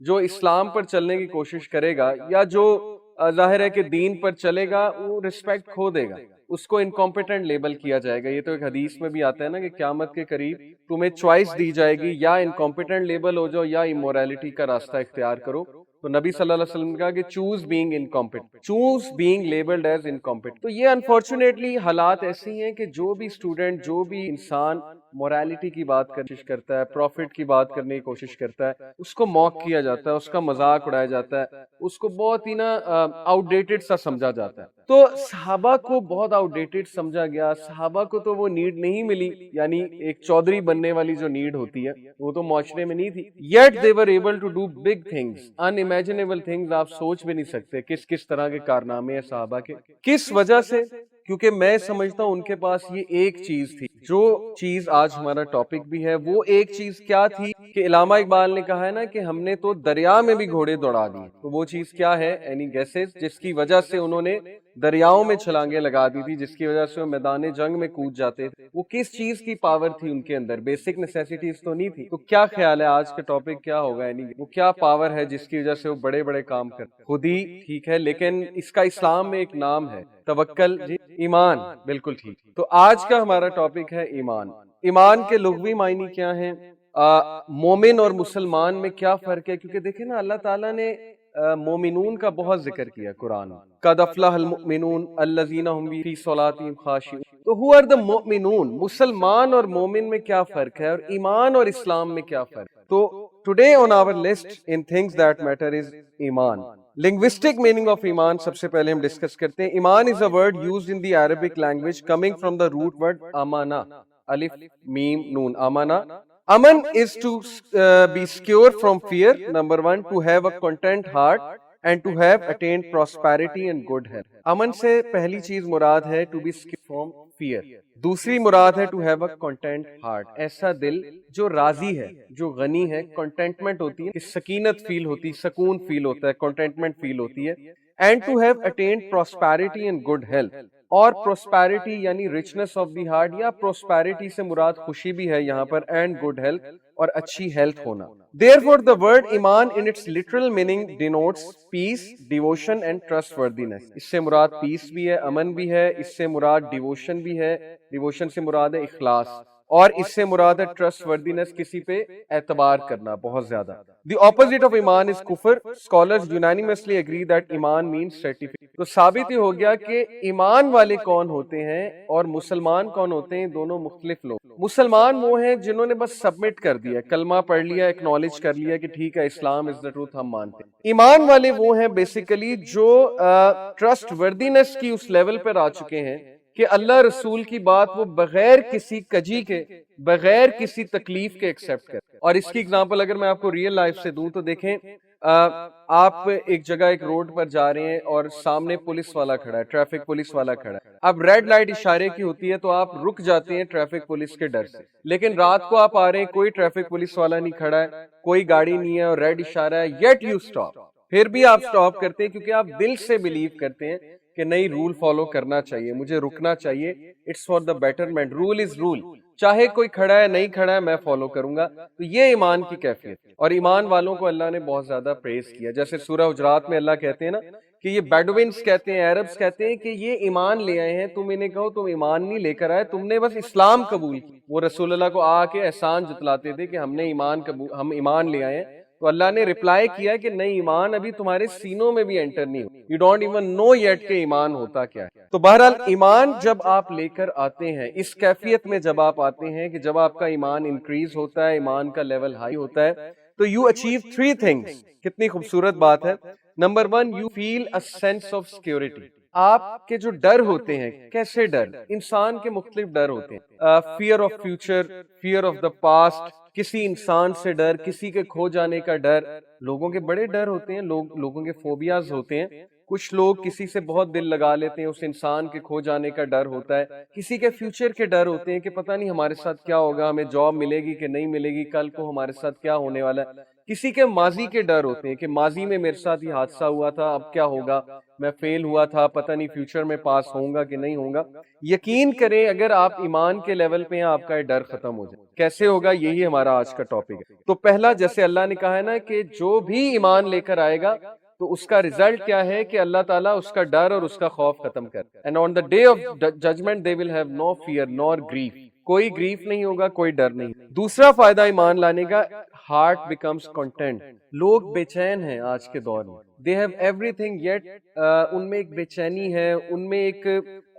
جو اسلام پر چلنے کی کوشش کرے گا یا جو ظاہر ہے کہ دین پر چلے گا وہ رسپیکٹ کھو دے گا، اس کو انکمپیٹنٹ لیبل کیا جائے گا. یہ تو ایک حدیث میں بھی آتا ہے نا کہ قیامت کے قریب تمہیں چوائس دی جائے گی، یا انکمپیٹنٹ لیبل ہو جاؤ یا امورالٹی کا راستہ اختیار کرو. تو نبی صلی اللہ علیہ وسلم نے کہا کہ choose being incompetent, choose being labelled as incompetent. تو یہ انفارچونیٹلی حالات ایسی ہیں کہ جو بھی اسٹوڈنٹ، جو بھی انسان مورالٹی کی بات کوشش کرتا ہے، پروفٹ کی بات کرنے کی کوشش کرتا ہے، اس کو موک کیا جاتا ہے، اس کا مذاق اڑایا جاتا ہے، اس کو بہت ہی نا آؤٹ ڈیٹڈ سا سمجھا جاتا ہے. تو صحابہ کو بہت آؤٹ ڈیٹڈ سمجھا گیا. صحابہ کو تو وہ نیڈ نہیں ملی، یعنی ایک چودھری بننے والی جو نیڈ ہوتی ہے وہ تو معاشرے میں نہیں تھی. Yet they were able to do big things, unimaginable things. آپ سوچ بھی نہیں سکتے کس کس طرح کے کارنامے ہیں صحابہ کے. کس وجہ سے؟ کیونکہ میں سمجھتا ہوں ان کے پاس یہ ایک چیز تھی، جو چیز آج ہمارا ٹاپک بھی ہے. وہ ایک چیز کیا تھی کہ علامہ اقبال نے کہا ہے نا کہ ہم نے تو دریا میں بھی گھوڑے دوڑا دیے. تو وہ چیز کیا ہے؟ Any gases? جس کی وجہ سے انہوں نے دریاؤں میں چھلانگیں لگا دی تھی، جس کی وجہ سے وہ میدان جنگ میں کود جاتے تھے. وہ کس چیز کی پاور تھی ان کے اندر؟ بیسک نیسیسٹیز تو نہیں تھی. تو کیا خیال ہے آج کا ٹاپک کیا ہوگا؟ یعنی وہ کیا پاور ہے جس کی وجہ سے وہ بڑے بڑے کام کرتے؟ خود ہی ٹھیک ہے، لیکن اس کا اسلام میں ایک نام ہے، توکل. جی ایمان، بالکل ٹھیک. تو آج کا ہمارا ٹاپک ہے ایمان. ایمان کے لغوی معنی کیا ہیں؟ مومن اور مسلمان میں کیا فرق ہے؟ کیونکہ دیکھیں نا اللہ تعالیٰ نے مومنون کا بہت ذکر کیا قرآن میں. قد افلح المؤمنون الذین هم فی صلاتہم خاشعون. تو who are the مومنون؟ مسلمان اور مومن میں کیا فرق ہے، اور ایمان اور اسلام میں کیا فرق ہے؟ تو today on our list in things that matter is ایمان. لنگوسٹک میننگ آف ایمان سب سے پہلے ہم ڈسکس کرتے ہیں. ایمان is a word used in the Arabic language coming from the root word amana. الف میم نون، amana. Aman is to be secure from fear. Number one, to have a content heart and to have attained prosperity and good health. امن سے پہلی چیز مراد ہے to be secure from fear. دوسری مراد ہے to have a content heart. ایسا دل جو راضی ہے، جو غنی ہے. کنٹینٹمنٹ ہوتی ہے کہ سکینت فیل ہوتی، سکون فیل ہوتا ہے، کنٹینٹمنٹ فیل ہوتی ہے. And to have attained prosperity and good health. اور پروسپیرٹی یعنی richness of the heart، یا پروسپیرٹی سے مراد خوشی بھی ہے یہاں پر، and good health اور اچھی ہیلتھ ہونا. Therefore the word ایمان in its literal meaning denotes peace, devotion and trustworthiness. اس سے مراد پیس بھی ہے، امن بھی ہے. اس سے مراد ڈیووشن بھی ہے، ڈیووشن سے مراد ہے اخلاص. اور اس سے مراد ہے ٹرسٹ وردینس، کسی پہ اعتبار کرنا بہت زیادہ. The opposite of ایمان is کفر. Scholars unanimously agree that ایمان means certificate. تو ثابت ہی ہو گیا کہ ایمان والے کون ہوتے ہیں اور مسلمان کون ہوتے ہیں، دونوں مختلف لوگ. مسلمان وہ ہیں جنہوں نے بس سبمٹ کر دیا، کلمہ پڑھ لیا، ایکنالج کر لیا کہ ٹھیک ہے اسلام از دا ٹروتھ، ہم مانتے ہیں. ایمان والے وہ ہیں بیسیکلی جو ٹرسٹ وردینس کی اس لیول پر آ چکے ہیں کہ اللہ رسول کی بات وہ بغیر کسی کجی کے، بغیر کسی تکلیف کے ایکسپٹ کریں. اور اس کی اگزامپل اگر میں آپ کو ریئل لائف سے دوں تو دیکھیں، آپ ایک جگہ ایک روڈ پر جا رہے ہیں اور سامنے پولیس والا کھڑا ہے، ٹریفک پولیس والا کھڑا ہے. اب ریڈ لائٹ اشارے کی ہوتی ہے تو آپ رک جاتے ہیں ٹریفک پولیس کے ڈر سے. لیکن رات کو آپ آ رہے ہیں، کوئی ٹریفک پولیس والا نہیں کھڑا ہے، کوئی گاڑی نہیں ہے اور ریڈ اشارہ ہے، یٹ یو اسٹاپ. پھر بھی آپ اسٹاپ کرتے ہیں کیونکہ آپ دل سے بلیو کرتے ہیں کہ نہیں، رول فالو کرنا چاہیے، مجھے رکنا چاہیے. It's for the betterment, rule is rule, چاہے کوئی کھڑا ہے نہیں کھڑا ہے میں فالو کروں گا. تو یہ ایمان کی کیفیت. اور ایمان والوں کو اللہ نے بہت زیادہ پریز کیا. جیسے سورہ حجرات میں اللہ کہتے ہیں نا کہ یہ بیڈوینز کہتے ہیں، عربز کہتے ہیں کہ یہ ایمان لے آئے ہیں. تم انہیں کہو تم ایمان نہیں لے کر آئے، تم نے بس اسلام قبول کی. وہ رسول اللہ کو آ کے احسان جتلاتے تھے کہ ہم نے ہم ایمان لے آئے ہیں. تو اللہ نے ریپلائی کیا کہ نہیں، ایمان ابھی تمہارے سینوں میں بھی انٹر نہیں ہو. You don't even know yet کہ ایمان ہوتا کیا ہے. تو بہرحال ایمان جب آپ لے کر آتے ہیں، اس کیفیت میں جب آپ آتے ہیں کہ جب آپ کا ایمان انکریز ہوتا ہے، ایمان کا لیول ہائی ہوتا ہے، تو یو اچیو 3 things. کتنی خوبصورت بات ہے. Number 1، you feel a sense of security. آپ کے جو ڈر ہوتے ہیں، کیسے ڈر؟ انسان کے مختلف ڈر ہوتے ہیں. Fear of future, fear of the past, کسی انسان سے ڈر، کسی کے کھو جانے کا ڈر. لوگوں کے بڑے ڈر ہوتے ہیں، لوگوں کے فوبیاز ہوتے ہیں. کچھ لوگ کسی سے بہت دل لگا لیتے ہیں، اس انسان کے کھو جانے کا ڈر ہوتا ہے. کسی کے فیوچر کے ڈر ہوتے ہیں کہ پتہ نہیں ہمارے ساتھ کیا ہوگا، ہمیں جاب ملے گی کہ نہیں ملے گی، کل کو ہمارے ساتھ کیا ہونے والا ہے. کسی کے ماضی کے ڈر ہوتے ہیں کہ ماضی میں میرے ساتھ یہ حادثہ ہوا تھا، اب کیا ہوگا، میں فیل ہوا تھا، پتہ نہیں فیوچر میں پاس ہوں گا کہ نہیں ہوں گا. یقین کریں اگر آپ ایمان کے لیول پہ ہیں آپ کا یہ ڈر ختم ہو جائے. کیسے ہوگا؟ یہی ہمارا آج کا ٹاپک ہے. تو پہلا، جیسے اللہ نے کہا ہے نا کہ جو بھی ایمان لے کر آئے گا تو اس کا ریزلٹ کیا ہے کہ اللہ تعالیٰ اس کا ڈر اور اس کا خوف ختم کر. And on the day of judgment they will have no fear nor grief. کوئی گریف نہیں ہوگا، کوئی ڈر نہیں. دوسرا فائدہ ایمان لانے کا، ہارٹ بیکمز کنٹینٹ. لوگ بے چین ہیں آج کے دور میں. They have everything yet in میں ایک بے چینی ہے، ان میں ایک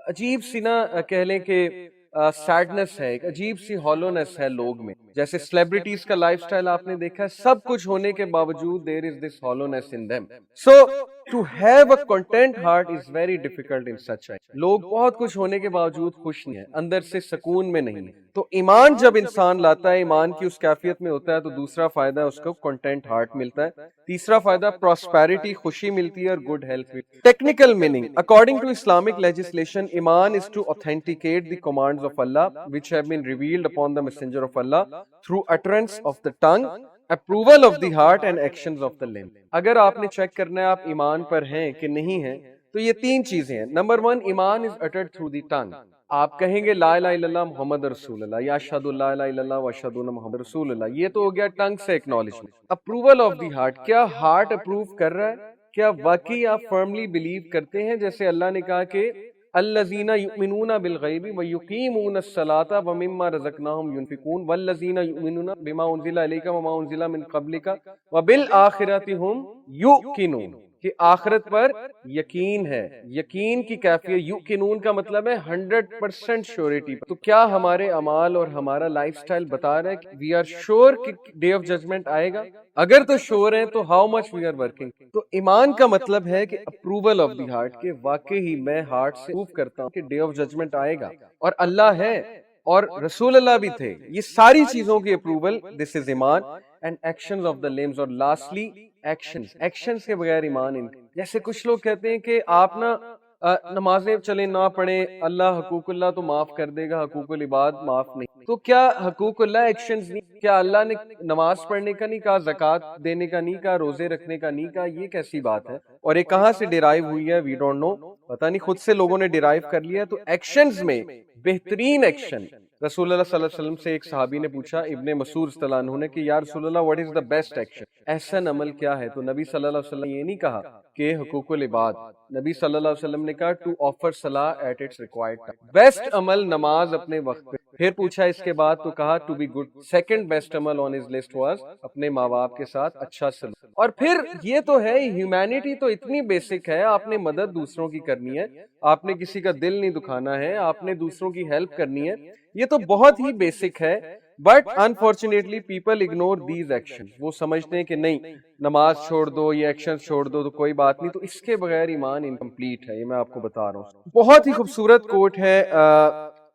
عجیب سی نا کہہ لیں کہ سیڈنس ہے، ایک عجیب سی ہالونس ہے لوگ میں. جیسے سیلیبریٹیز کا لائف سٹائل آپ نے دیکھا ہے، سب کچھ ہونے کے باوجود there is this hollowness in them. So to have a content heart is very difficult in such a. لوگ بہت کچھ ہونے کے باوجود خوش نہیں ہیں، اندر سے سکون میں نہیں ہے. تو ایمان جب انسان لاتا ہے، ایمان کی اس کیفیت میں ہوتا ہے، تو دوسرا فائدہ اس کو کنٹینٹ ہارٹ ملتا ہے. تیسرا فائدہ پراسپیرٹی، خوشی ملتی ہے اور good health. Technical meaning according to Islamic legislation, ایمان is to authenticated the commands of Allah which have been revealed upon the messenger of Allah through utterance of the tongue, approval of the heart and actions of the limb. اگر آپ نے check کرنا ہے آپ ایمان پر ہیں کہ نہیں ہیں تو یہ تین چیزیں ہیں. نمبر 1، ایمان is uttered through the tongue. آپ کہیں گے لا الہ الا اللہ محمد رسول اللہ، یا اشہد لا الہ الا اللہ و اشہد ان محمد رسول اللہ، یہ تو ہو گیا ٹنگ سے acknowledgement. Approval of the heart, کیا ہارٹ اپروو کر رہا ہے؟ کیا واقعی آپ فرملی بلیو کرتے ہیں؟ جیسے اللہ نے کہا کہ الذین یؤمنون بالغیب ویقیمون الصلاۃ ومما رزقناہم ینفقون والذین یؤمنون بما انزل الیک وما انزل من قبلک وبالآخرۃ ھم یوقنون، کہ آخرت پر یقین ہے. یقین کی کیفیت، یوقنون کا مطلب ہے 100% شیورٹی. تو کیا ہمارے اعمال اور ہمارا لائف سٹائل بتا رہا ہے کہ وی آر شیور کہ ڈے آف ججمنٹ آئے گا؟ اگر تو شیور ہیں تو how much we are working. تو ایمان کا مطلب ہے کہ اپروول آف دی ہارٹ، کہ واقعی میں ہارٹ سے پروو کرتا ہوں کہ ڈے آف ججمنٹ آئے گا اور اللہ ہے اور رسول اللہ بھی تھے. یہ ساری چیزوں کی اپروول، دس از ایمان. اینڈ ایکشنز آف دا لمبس، اور لاسٹلی ایکشنز کے بغیر ایمان ان. جیسے کچھ لوگ کہتے ہیں کہ آپ نا نمازیں چلیں نہ پڑھیں، اللہ حقوق اللہ تو معاف کر دے گا، حقوق العباد معاف نہیں. تو کیا حقوق اللہ ایکشنز نہیں؟ کیا اللہ نے نماز پڑھنے کا نہیں کہا، زکوٰۃ دینے کا نہیں کہا، روزے رکھنے کا نہیں کہا؟ یہ کیسی بات ہے؟ اور یہ کہاں سے ڈیرائیو ہوئی ہے؟ وی ڈونٹ نو، پتہ نہیں، خود سے لوگوں نے ڈیرائیو کر لیا. تو ایکشنز میں بہترین ایکشن، رسول اللہ صلی اللہ علیہ وسلم سے ایک صحابی نے پوچھا، ابن مسعود رضی اللہ عنہ نے، کہ یا رسول اللہ what is the best action, احسن عمل کیا ہے؟ تو نبی صلی اللہ علیہ وسلم نے یہ نہیں کہا کہ حقوق العباد. نبی صلی اللہ علیہ وسلم نے کہا ٹو آفر صلاح at its required time. Best عمل نماز اپنے وقت پہ. پھر پوچھا اس کے بعد تو کہا to be good. Second best عمل آن ہز لسٹ واز اپنے ماں باپ کے ساتھ اچھا سلوک. اور پھر یہ تو ہے ہیومینٹی تو اتنی بیسک ہے، آپ نے مدد دوسروں کی کرنی ہے، آپ نے کسی کا دل نہیں دکھانا ہے، آپ نے دوسروں کی ہیلپ کرنی ہے. یہ تو بہت ہی بیسک ہے. But unfortunately people ignore these action. وہ سمجھتے ہیں کہ نہیں نماز چھوڑ دو، یہ ایکشن چھوڑ دو تو کوئی بات نہیں. تو اس کے بغیر ایمان انکمپلیٹ ہے. یہ میں آپ کو بتا رہا ہوں. بہت ہی خوبصورت کوٹ ہے،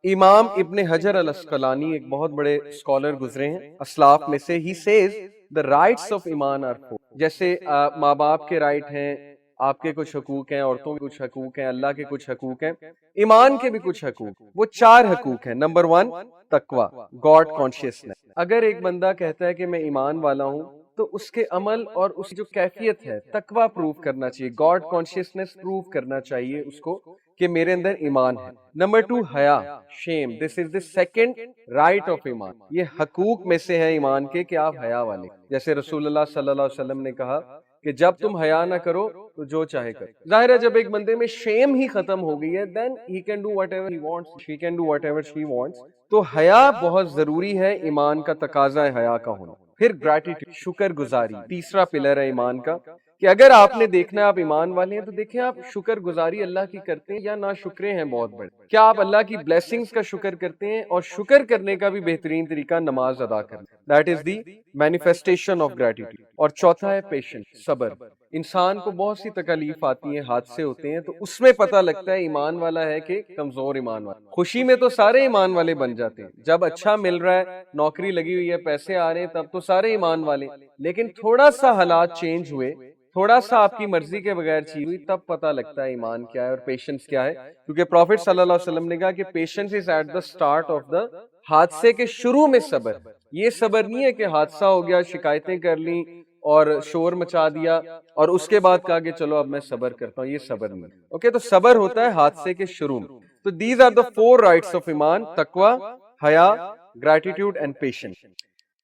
امام ابن حجر الاسقلانی ایک بہت بڑے اسکالر گزرے ہیں اسلاف میں سے. ہی سیز the rights of ایمان are four. جیسے ماں باپ کے رائٹ ہیں، آپ کے کچھ حقوق ہیں، عورتوں کے کچھ حقوق ہیں، اللہ کے کچھ حقوق ہیں، ایمان کے بھی کچھ حقوق. وہ 4 حقوق ہیں. نمبر 1 تقوی، گاڈ کانشیسنس. اگر ایک بندہ کہتا ہے کہ میں ایمان والا ہوں تو اس کے عمل اور اس کی جو کیفیت ہے تقوی پروف کرنا چاہیے، گاڈ کانشیسنس پروف کرنا چاہیے اس کو کہ میرے اندر ایمان ہے. نمبر 2 حیا، شیم. دس از the second right of ایمان. یہ حقوق میں سے ہے ایمان کے کہ آپ حیا والے. جیسے رسول اللہ صلی اللہ علیہ وسلم نے کہا کہ جب تم حیا نہ کرو تو جو چاہے کرو. ظاہر ہے جب ایک بندے میں شیم ہی ختم ہو گئی ہے then he can do whatever he wants, she can do whatever she wants. تو حیا بہت ضروری ہے، ایمان کا تقاضا ہے حیا کا ہونا. پھر گریٹیٹیوڈ، شکر گزاری، تیسرا پلر ہے ایمان کا. کہ اگر آپ نے دیکھنا ہے آپ ایمان والے ہیں تو دیکھیں آپ شکر گزاری اللہ کی کرتے ہیں یا نا شکرے ہیں بہت بڑے. کیا آپ اللہ کی بلیسنگز کا شکر کرتے ہیں؟ اور شکر کرنے کا بھی بہترین طریقہ نماز ادا کرنا. That is the manifestation of gratitude. اور چوتھا ہے پیشنس، صبر. انسان کو بہت سی تکالیف آتی ہیں، حادثے ہوتے ہیں، تو اس میں پتہ لگتا ہے ایمان والا ہے کہ کمزور ایمان والا. خوشی میں تو سارے ایمان والے بن جاتے ہیں، جب اچھا مل رہا ہے، نوکری لگی ہوئی ہے، پیسے آ رہے ہیں، تب تو سارے ایمان والے. لیکن تھوڑا سا حالات چینج ہوئے، تھوڑا سا آپ کی مرضی کے بغیر چیز ہوئی، تب پتہ لگتا ہے ایمان کیا ہے اور پیشنس کیا ہے. کیونکہ پروفٹ صلی اللہ علیہ وسلم نے کہا کہ patience is at the start of the حادثے کے شروع میں صبر. یہ صبر نہیں ہے کہ حادثہ ہو گیا، شکایتیں کر لیں اور شور مچا دیا اور اس کے بعد کہا کہ چلو اب میں صبر کرتا ہوں. یہ صبر نہیں. اوکے، تو صبر ہوتا ہے حادثے کے شروع میں. تو these are the 4 rights of ایمان: تقوی، حیا، گریٹیٹیوڈ اینڈ پیشنس.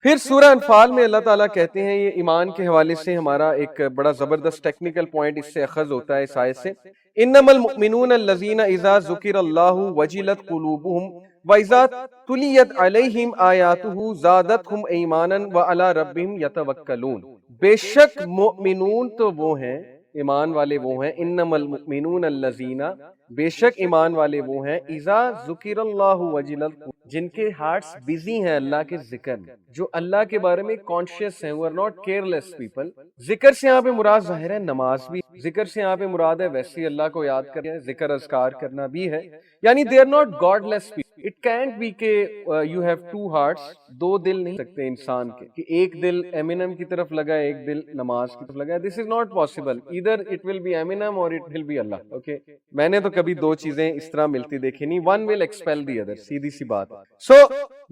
پھر سورہ انفال میں اللہ تعالیٰ کہتے ہیں، یہ ایمان کے حوالے سے ہمارا ایک بڑا زبردست ٹیکنیکل پوائنٹ اس سے اخذ ہوتا ہے اس آیت سے. انما المؤمنون الذین اذا ذکر اللہ وجلت قلوبہم واذا تلیت علیہم آیاتہ زادتہم ایمانا وعلی ربہم یتوکلون. بے شک مؤمنون تو وہ ہیں، ایمان والے وہ ہیں، انما المؤمنون الذین، بے شک ایمان والے وہ ہیں، اذا ذکر اللہ وجلت، جن کے ہارٹس بزی ہیں اللہ کے ذکر میں، جو اللہ کے بارے میں کانشیس ہیں. وہ آر ناٹ کیئرلیس پیپل. ذکر سے یہاں پہ مراد ظاہر ہے نماز بھی، ذکر سے یہاں پہ مراد ہے ویسے ہی اللہ کو یاد کرنا، ذکر اذکار کرنا بھی ہے. یعنی they are not godless people. It can't be کہ یو ہیو ٹو ہارٹس، دو دل نہیں سکتے انسان کے، کہ ایک دل ایمینم کی طرف لگا ہے، ایک دل نماز کی طرف لگا ہے. This is not possible. ادھر اٹ ول بی ایمینم اور اٹ ول بی اللہ. اوکے، میں نے تو کبھی دو چیزیں اس طرح ملتی دیکھی نہیں. One will expel the other, سیدھی سی بات. سو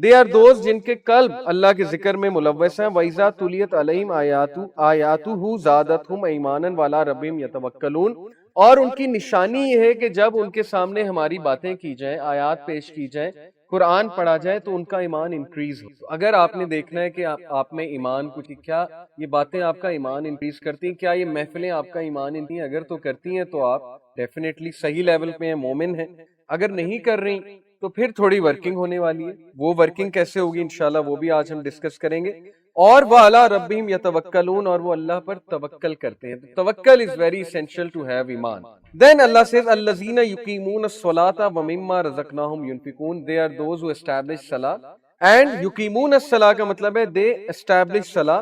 دے آر دوز جن کے قلب اللہ کے ذکر میں ملوث ہیں. وَإِذَا تُلِيَتْ عَلَيْهِمْ آیَاتُهُ زَادَتْهُمْ ایمانا وَعَلَىٰ رَبِّهِمْ یَتَوَکَّلُونَ. اور ان کی نشانی یہ ہے کہ جب ان کے سامنے ہماری باتیں کی جائیں، آیات پیش کی جائیں، قرآن پڑھا جائے تو ان کا ایمان انکریز ہو. اگر آپ نے دیکھنا ہے کہ آپ میں ایمان کچھ، کیا یہ باتیں آپ کا ایمان انکریز کرتی ہیں؟ کیا یہ محفلیں آپ کا ایمان انکریز؟ اگر تو کرتی ہیں تو آپ ڈیفینیٹلی صحیح لیول پہ ہیں، مومن ہیں. اگر نہیں کر رہی تو پھر تھوڑی ورکنگ ہونے والی ہے. وہ ورکنگ کیسے ہوگی انشاءاللہ وہ بھی آج ہم ڈسکس کریں گے. اور وَعَلَىٰ رَبِّهِمْ يَتَوَکَّلُونَ، اور وہ اللہ پر توکل کرتے ہیں. توکل is very essential to have ایمان. Then Allah says الَّذِينَ يُقِيمُونَ الصَّلَاةَ وَمِمَّا رَزَقْنَاهُمْ يُنْفِقُونَ. They are those who establish salah. And يُقِيمُونَ الصَّلَاةَ کا مطلب ہے they establish salah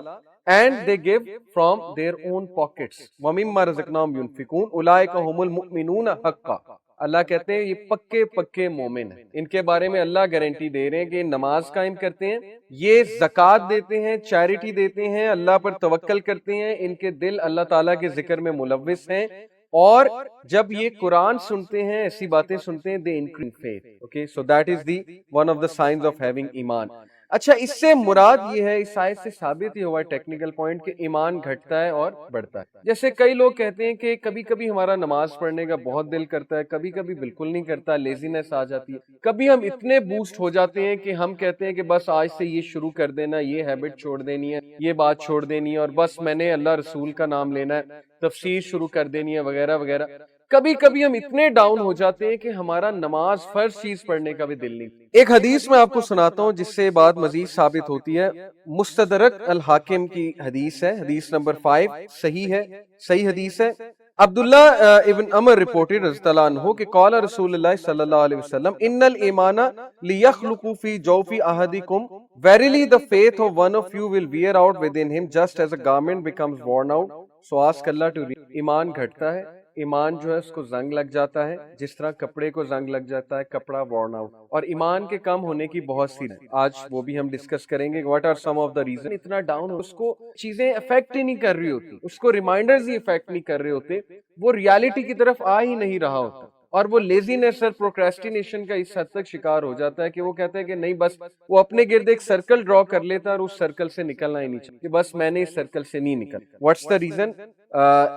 and they give from their own pockets. وَمِمَّا رَزَقْنَاهُمْ يُنْفِقُونَ أُولَٰئِكَ هُمُ الْمُؤْمِنُونَ حَقًّا. اللہ کہتے ہیں یہ پکے پکے مومن ہیں. ان کے بارے میں اللہ گارنٹی دے رہے ہیں کہ نماز قائم کرتے ہیں، یہ زکوٰۃ دیتے ہیں، چیریٹی دیتے ہیں، اللہ پر توکل کرتے ہیں، ان کے دل اللہ تعالیٰ کے ذکر میں ملوث ہیں، اور جب یہ قرآن سنتے ہیں، ایسی باتیں سنتے ہیں، they increase faith. Okay, so that is the one of the signs of having ایمان. اچھا، اس سے مراد یہ ہے، اس آیت سے ثابت ہی ہوا ہے ٹیکنیکل پوائنٹ، کہ ایمان گھٹتا ہے اور بڑھتا ہے. جیسے کئی لوگ کہتے ہیں کہ کبھی کبھی ہمارا نماز پڑھنے کا بہت دل کرتا ہے، کبھی کبھی بالکل نہیں کرتا، لیزینس آ جاتی ہے. کبھی ہم اتنے بوسٹ ہو جاتے ہیں کہ ہم کہتے ہیں کہ بس آج سے یہ شروع کر دینا، یہ ہیبٹ چھوڑ دینی ہے، یہ بات چھوڑ دینی ہے، اور بس میں نے اللہ رسول کا نام لینا ہے، تفسیر شروع کر دینی ہے، وغیرہ وغیرہ. کبھی کبھی ہم اتنے ڈاؤن ہو جاتے ہیں کہ ہمارا نماز فرض چیز پڑھنے کا بھی دل نہیں. ایک حدیث میں آپ کو سناتا ہوں جس سے بات مزید ثابت ہوتی ہے. مستدرک الحاکم کی حدیث ہے، حدیث نمبر 5، صحیح ہے، صحیح حدیث ہے. عبداللہ ابن عمر رپورٹڈ رضی اللہ عنہ کہ قال رسول اللہ صلی اللہ علیہ وسلم ان الایمان لیخلق فی جوف احدکم verily the faith of one of you will wear out within him just as a garment becomes worn out. So ask Allah to ایمان گھٹتا ہے، ایمان جو ہے اس کو زنگ لگ جاتا ہے، جس طرح کپڑے کو زنگ لگ جاتا ہے، کپڑا worn out. اور ایمان کے کم ہونے کی بہت سی آج وہ بھی ہم ڈسکس کریں گے. What are some of the reason اتنا ڈاؤن، اس کو چیزیں افیکٹ ہی نہیں کر رہی ہوتی، اس کو ریمائنڈرز ہی افیکٹ نہیں کر رہے ہوتے، وہ ریالٹی کی طرف آ ہی نہیں رہا ہوتا، اور وہ لیزینس اور پروکریسٹینیشن کا اس حد تک شکار ہو جاتا ہے کہ وہ کہتا ہے کہ نہیں، بس وہ اپنے گرد ایک سرکل ڈرا کر لیتا ہے اور اس سرکل سے نکلنا ہی نہیں چاہتا، کہ بس میں نے اس سرکل سے نہیں نکل. What's the reason?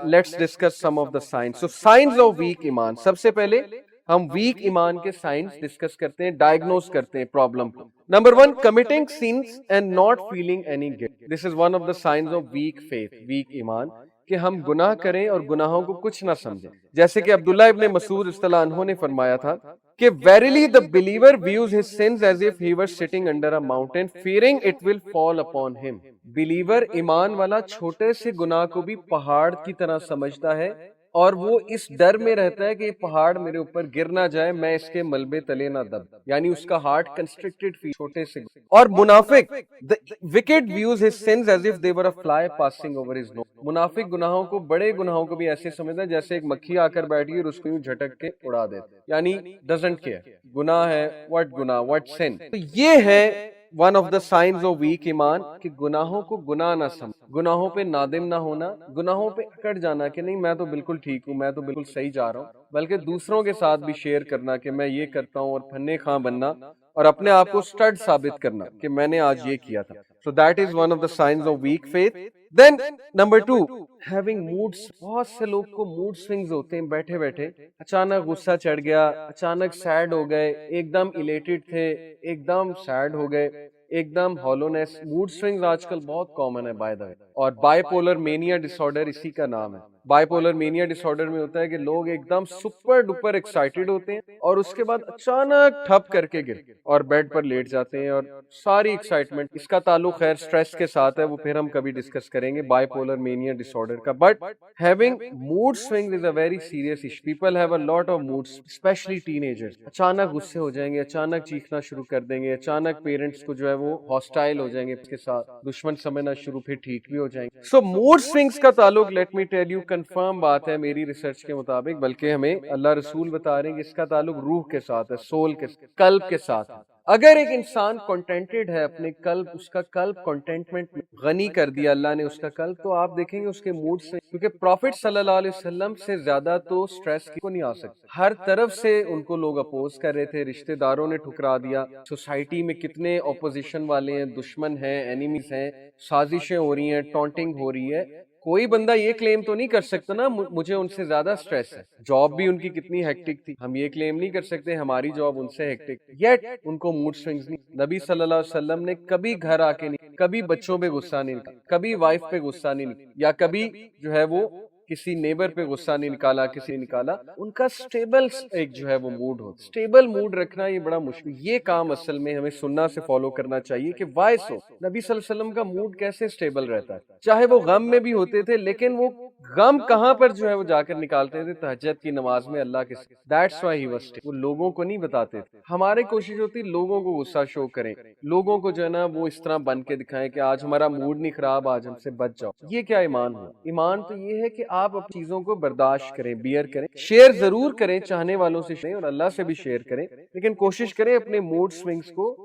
Let's discuss some of the signs. So signs of weak ایمان. سب سے پہلے ہم ویک ایمان کے سائنس ڈسکس کرتے ہیں، ڈائگنوز کرتے ہیں پرابلم کو. Number 1، committing sins and not feeling any guilt. This is one of the signs of weak faith, weak ایمان، کہ ہم گناہ کریں اور گناہوں کو کچھ نہ سمجھیں. جیسے کہ عبداللہ ابن مسعود رضی اللہ عنہ نے فرمایا تھا کہ verily the believer views his sins as if he were sitting under a mountain fearing it will fall upon him. believer ایمان والا چھوٹے سے گناہ کو بھی پہاڑ کی طرح سمجھتا ہے، اور وہ اس ڈر میں رہتا ہے کہ یہ پہاڑ میرے اوپر گر نہ جائے، میں اس کے ملبے تلے نہ دب. یعنی اس کا ہارٹ کنسٹرکٹڈ فی چھوٹے سے. اور منافق the wicked views his sins as if they were a fly passing over his nose. منافق گناہوں کو، بڑے گناہوں کو بھی ایسے سمجھتا ہے جیسے ایک مکھی آ کر بیٹھی اور اس کو یوں جھٹک کے اڑا دیتا، یعنی doesn't care. گناہ ہے، what گناہ، what sin. تو یہ ہے one of the signs of weak ایمان، کہ گناہوں کو گناہ نہ سمجھ، گناہوں پہ نادم نہ ہونا، گناہوں پہ اکڑ جانا کہ نہیں میں تو بالکل ٹھیک ہوں، میں تو بالکل صحیح جا رہا ہوں، بلکہ دوسروں کے ساتھ بھی شیئر کرنا کہ میں یہ کرتا ہوں اور پھنے خاں بننا. اور اپنے آپ کو اسٹڈ ثابت کرنا کہ میں نے آج یہ کیا تھا. So that is one of the signs of weak faith. Then number 2, having moods. بہت سے لوگ کو mood swings ہوتے ہیں بیٹھے بیٹھے, اچانک غصہ چڑھ گیا, اچانک سیڈ ہو گئے, ایک دم الیٹڈ تھے, ایک دم سیڈ ہو گئے, ایک دم ہالونیس. موڈ سوئنگز آج کل بہت کامن ہے بائی دا وے, اور bipolar mania disorder اسی کا نام ہے. Bipolar mania disorder میں ہوتا ہے کہ لوگ ایک دم سپر ڈپر ایکسائٹیڈ ہوتے ہیں اور اس کے بعد اچانک ٹھپ کر کے گر اور بیڈ پر لیٹ جاتے ہیں, اور ساری ایکسائٹمنٹ. اس کا تعلق خیر اسٹریس کے ساتھ ہے, وہ پھر ہم کبھی ڈسکس کریں گے bipolar mania disorder کا. But having mood swing is a very serious issue. People have a lot of moods, especially teenagers. اچانک غصے ہو جائیں گے, اچانک چیخنا شروع کر دیں گے, اچانک پیرنٹس کو جو ہے وہ ہاسٹائل ہو جائیں گے, اس کے ساتھ دشمن سمجھنا شروع, پھر ٹھیک بھی ہو جائیں گے. سو موڈ سوئنگز کا تعلق, let me tell you, confirm بات ہے میری ریسرچ کے مطابق, بلکہ ہمیں اللہ رسول بتا رہے ہیں کہ اس کا تعلق روح کے ساتھ ہے, سول کے ساتھ, قلب کے ساتھ ہے. اگر ایک انسان کنٹینٹڈ ہے اپنے قلب, اس کا قلب کنٹینٹمنٹ غنی کر دیا اللہ نے اس کا قلب, تو آپ دیکھیں گے اس کے موڈ سے, کیونکہ پروفٹ صلی اللہ علیہ وسلم سے زیادہ تو سٹریس کو نہیں آ سکتا. ہر طرف سے ان کو لوگ اپوز کر رہے تھے, رشتہ داروں نے ٹھکرا دیا, سوسائٹی میں کتنے اپوزیشن والے ہیں, دشمن ہیں, اینیمیز ہیں, سازشیں ہو رہی ہیں, ٹونٹنگ ہو رہی ہے. کوئی بندہ یہ کلیم تو نہیں کر سکتا نا مجھے ان سے زیادہ سٹریس ہے. جاب بھی ان کی کتنی ہیکٹک تھی, ہم یہ کلیم نہیں کر سکتے ہماری جاب ان سے ہیکٹک, یٹ ان کو موڈ سوئنگز نہیں. نبی صلی اللہ علیہ وسلم نے کبھی گھر آ کے نہیں, کبھی بچوں پہ غصہ نہیں نکالا, کبھی وائف پہ غصہ نہیں نکالا, یا کبھی جو ہے وہ کسی نیبر پہ غصہ نہیں نکالا, کسی نکالا. ان کا سٹیبل ایک جو ہے وہ موڈ ہو, سٹیبل موڈ رکھنا یہ بڑا مشکل. یہ کام اصل میں ہمیں سننا سے فالو کرنا چاہیے کہ وائے سو نبی صلی اللہ علیہ وسلم کا موڈ کیسے سٹیبل رہتا ہے. چاہے وہ غم میں بھی ہوتے تھے, لیکن وہ غم کہاں پر جو ہے وہ جا کر نکالتے تھے, تہجد کی نماز میں اللہ کے ساتھ. That's why he was stable. وہ لوگوں کو نہیں بتاتے تھے. ہماری کوشش ہوتی لوگوں کو غصہ شو کریں, لوگوں کو جو ہے نا وہ اس طرح بن کے دکھائیں کہ آج ہمارا موڈ نہیں خراب, آج ہم سے بچ جاؤ. یہ کیا ایمان ہوا؟ ایمان تو یہ ہے کہ آپ اپنی چیزوں کو برداشت کریں, بیئر کریں, شیئر ضرور کریں, چاہنے والوں سے شیئر اور اللہ سے بھی شیئر کریں, لیکن کوشش کریں اپنے موڈ سوئنگز کو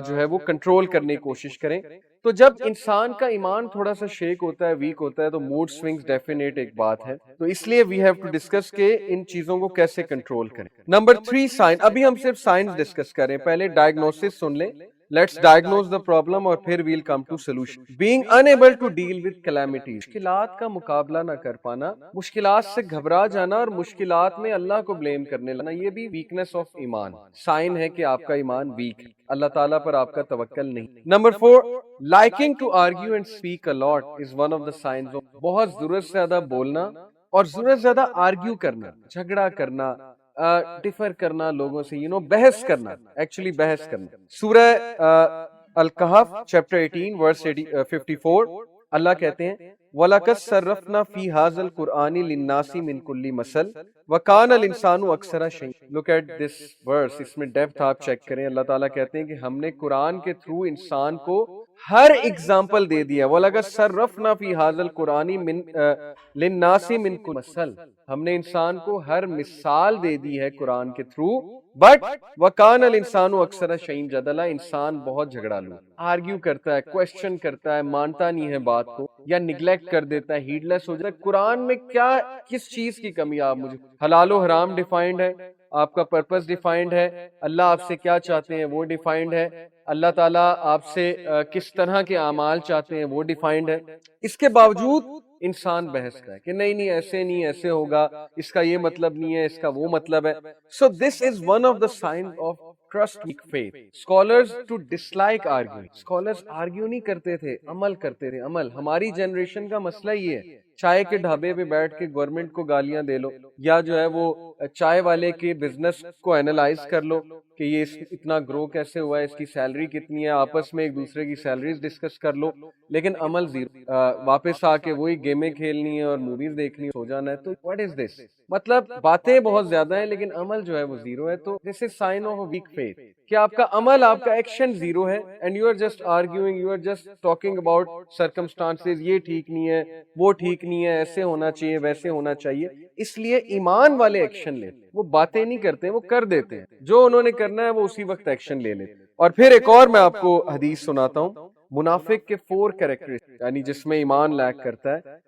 جو ہے وہ کنٹرول کرنے کی کوشش کریں. تو جب انسان کا ایمان تھوڑا سا شیک ہوتا ہے, ویک ہوتا ہے, تو موڈ سوئنگز ڈیفینیٹ ایک بات ہے. تو اس لیے وی ہیو ٹو ڈسکس کہ ان چیزوں کو کیسے کنٹرول کریں. Number 3 sign. ابھی ہم صرف سائنس ڈسکس کریں, پہلے ڈائگنوسس سن لیں. Let's diagnose the problem اور پھر we'll come to solution. Being unable to deal with calamities. مشکلات کا مقابلہ نہ کر پانا, مشکلات سے گھبرا جانا اور مشکلات میں اللہ کو بلیم کرنے لگنا, یہ بھی weakness of ایمان. سائن ہے کہ آپ کا ایمان ویک ہے, اللہ تعالیٰ پر آپ کا توکل نہیں. Number 4, liking to argue and speak a lot is one of the signs of. بہت ضرورت سے زیادہ بولنا اور ضرورت سے زیادہ آرگیو کرنا, جھگڑا کرنا, ڈیفر کرنا لوگوں سے, بحث کرنا, ایکچولی بحث کرنا. سورہ الکہف چیپٹر 18 ورس 54 اللہ کہتے ہیں وَلَقَدْ صَرَّفْنَا فِي هَذَا الْقُرْآنِ لِلنَّاسِ مِنْ كُلِّ مَثَلٍ وَكَانَ الْإِنسَانُ أَكْثَرَ شَيْءٍ. Look at this verse, اس میں ڈیپتھ آپ چیک کریں. اللہ تعالیٰ کہتے ہیں کہ ہم نے قرآن کے تھرو انسان کو ہر ایگزامپل دے دیا. وَلَقَدْ صَرَّفْنَا فِي هَذَا الْقُرْآنِ لِلنَّاسِ مِنْ كُلِّ مَثَلٍ. ہم نے انسان کو ہر مثال دے دی ہے قرآن کے تھرو. بٹ وَكَانَ الْإِنسَانُ أَكْثَرَ شَيْءٍ جَدَلًا. انسان بہت جھگڑالو, آرگیو کرتا ہے, کوشچن کرتا ہے, مانتا نہیں ہے بات کو, یا نیگلیکٹ کر دیتا ہے, ہیڈ لیس ہو جاتا ہے. قرآن میں کیا, کس چیز کی کمی, آپ مجھے حلال و حرام ڈیفائنڈ ہے, آپ کا پرپس ڈیفائنڈ ہے, اللہ آپ سے کیا چاہتے ہیں وہ ڈیفائنڈ ہے, اللہ تعالیٰ آپ سے کس طرح کے اعمال چاہتے ہیں وہ ڈیفائنڈ ہے. اس کے باوجود انسان بحث کرے کہ نہیں ایسے نہیں, ایسے ہوگا, اس کا یہ مطلب نہیں ہے, اس کا وہ مطلب ہے. So this is one of the signs of trust weak faith. Scholars to dislike arguing. Scholars argue نہیں کرتے تھے, عمل کرتے تھے. عمل ہماری جنریشن کا مسئلہ یہ ہے, چائے کے ڈھابے پہ بیٹھ کے گورنمنٹ کو گالیاں دے لو, یا جو ہے وہ چائے والے کے بزنس کو اینالائز کر لو کہ یہ اتنا گرو کیسے ہوا ہے, اس کی سیلری کتنی ہے, آپس میں ایک دوسرے کی سیلریز ڈسکس کر لو, لیکن عمل زیرو. واپس آ کے وہی گیمیں کھیلنی ہے اور موویز دیکھنی, سو جانا ہے. تو واٹ از دس, مطلب باتیں بہت زیادہ ہیں لیکن عمل جو ہے وہ زیرو ہے. تو this is sign of a weak faith کہ آپ کا عمل, آپ کا ایکشن زیرو ہے, and you are just arguing, you are just talking about circumstances, یہ ٹھیک نہیں ہے, وہ ٹھیک نہیں ہے, ایسے ہونا چاہیے, ویسے ہونا چاہیے. اس لیے ایمان والے ایکشن لیتے, وہ باتیں نہیں کرتے, وہ کر دیتے ہیں, جو انہوں نے کرنا ہے وہ اسی وقت ایکشن لے لیتے. اور پھر ایک اور میں آپ کو حدیث سناتا ہوں, منافق کے 4 کریکٹرسٹکس, یعنی جس میں ایمان لیک کرتا ہے.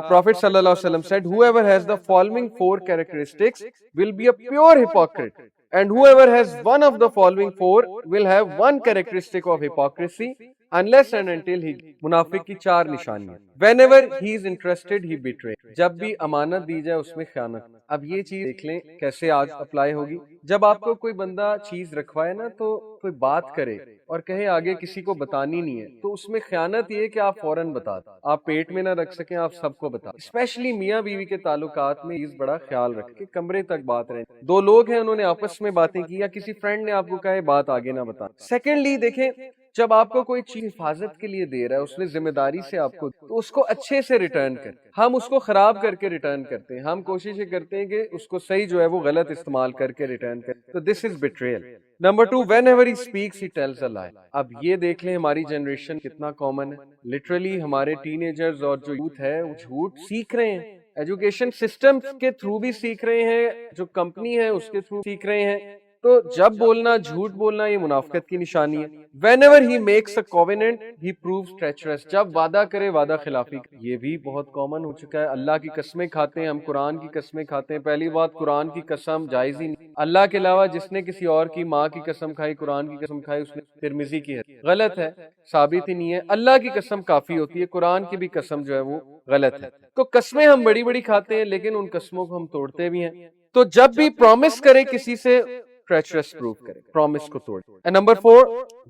Prophet sallallahu alaihi wasallam said, whoever has the following 4 characteristics will be a pure hypocrite. And whoever has one of the following four will have one characteristic of hypocrisy unless and until he منافق کی 4 نشانیاں. Whenever he is interested he betray. جب بھی امانت دی جائے اس میں خیانت. اب یہ چیز دیکھ لیں کیسے آج اپلائی ہوگی. جب آپ کو کوئی بندہ چیز رکھوائے نا تو کوئی بات کرے اور کہے آگے کسی کو بتانی نہیں ہے تو اس میں خیانت یہ کہ آپ فوراً بتا دیں. آپ پیٹ میں نہ رکھ سکیں, آپ سب کو بتا. اسپیشلی میاں بیوی کے تعلقات میں اس بڑا خیال رکھیں کہ کمرے تک بات رہے. 2 لوگ ہیں انہوں نے آپس میں باتیں کی یا کسی فرینڈ نے آپ کو کہا بات آگے نہ بتا. سیکنڈلی دیکھیں جب آپ کو کوئی چیز حفاظت کے لیے دے رہا ہے اس نے ذمہ داری سے آپ کو, تو اس کو اچھے سے ریٹرن کر. ہم اس کو خراب کر کے ریٹرن کرتے ہیں, ہم کوشش یہ کرتے ہیں کہ اس کو صحیح جو ہے وہ غلط استعمال کر کے ریٹرن کریں. تو this is betrayal. Number 2, whenever he speaks he tells a lie. اب یہ دیکھ لیں ہماری جنریشن کتنا کامن ہے. لٹرلی ہمارے ٹین ایجرز اور جو یوتھ ہے وہ جھوٹ سیکھ رہے ہیں. ایجوکیشن سسٹم کے تھرو بھی سیکھ رہے ہیں, جو کمپنی ہے اس کے تھرو سیکھ رہے ہیں. تو جب بولنا جھوٹ بولنا یہ منافقت کی نشانی ہے. Whenever he makes a covenant he proves treacherous. جب وعدہ کرے وعدہ خلافی. یہ بھی بہت کامن ہو چکا ہے. اللہ کی قسمیں کھاتے ہیں ہم, قرآن کی قسمیں کھاتے ہیں. پہلی بات قرآن کی قسم جائز ہی نہیں. اللہ کے علاوہ جس نے کسی اور کی ماں کی قسم کھائی, قرآن کی قسم کھائی, اس نے ترمذی کی ہے, غلط ہے, ثابت ہی نہیں ہے. اللہ کی قسم کافی ہوتی ہے, قرآن کی بھی قسم جو ہے وہ غلط ہے. تو قسمیں ہم بڑی بڑی کھاتے ہیں لیکن ان قسموں کو ہم توڑتے بھی ہیں. تو جب بھی پرومس کرے کسی سے treacherous proof کرے, promise کو توڑ. And number 4,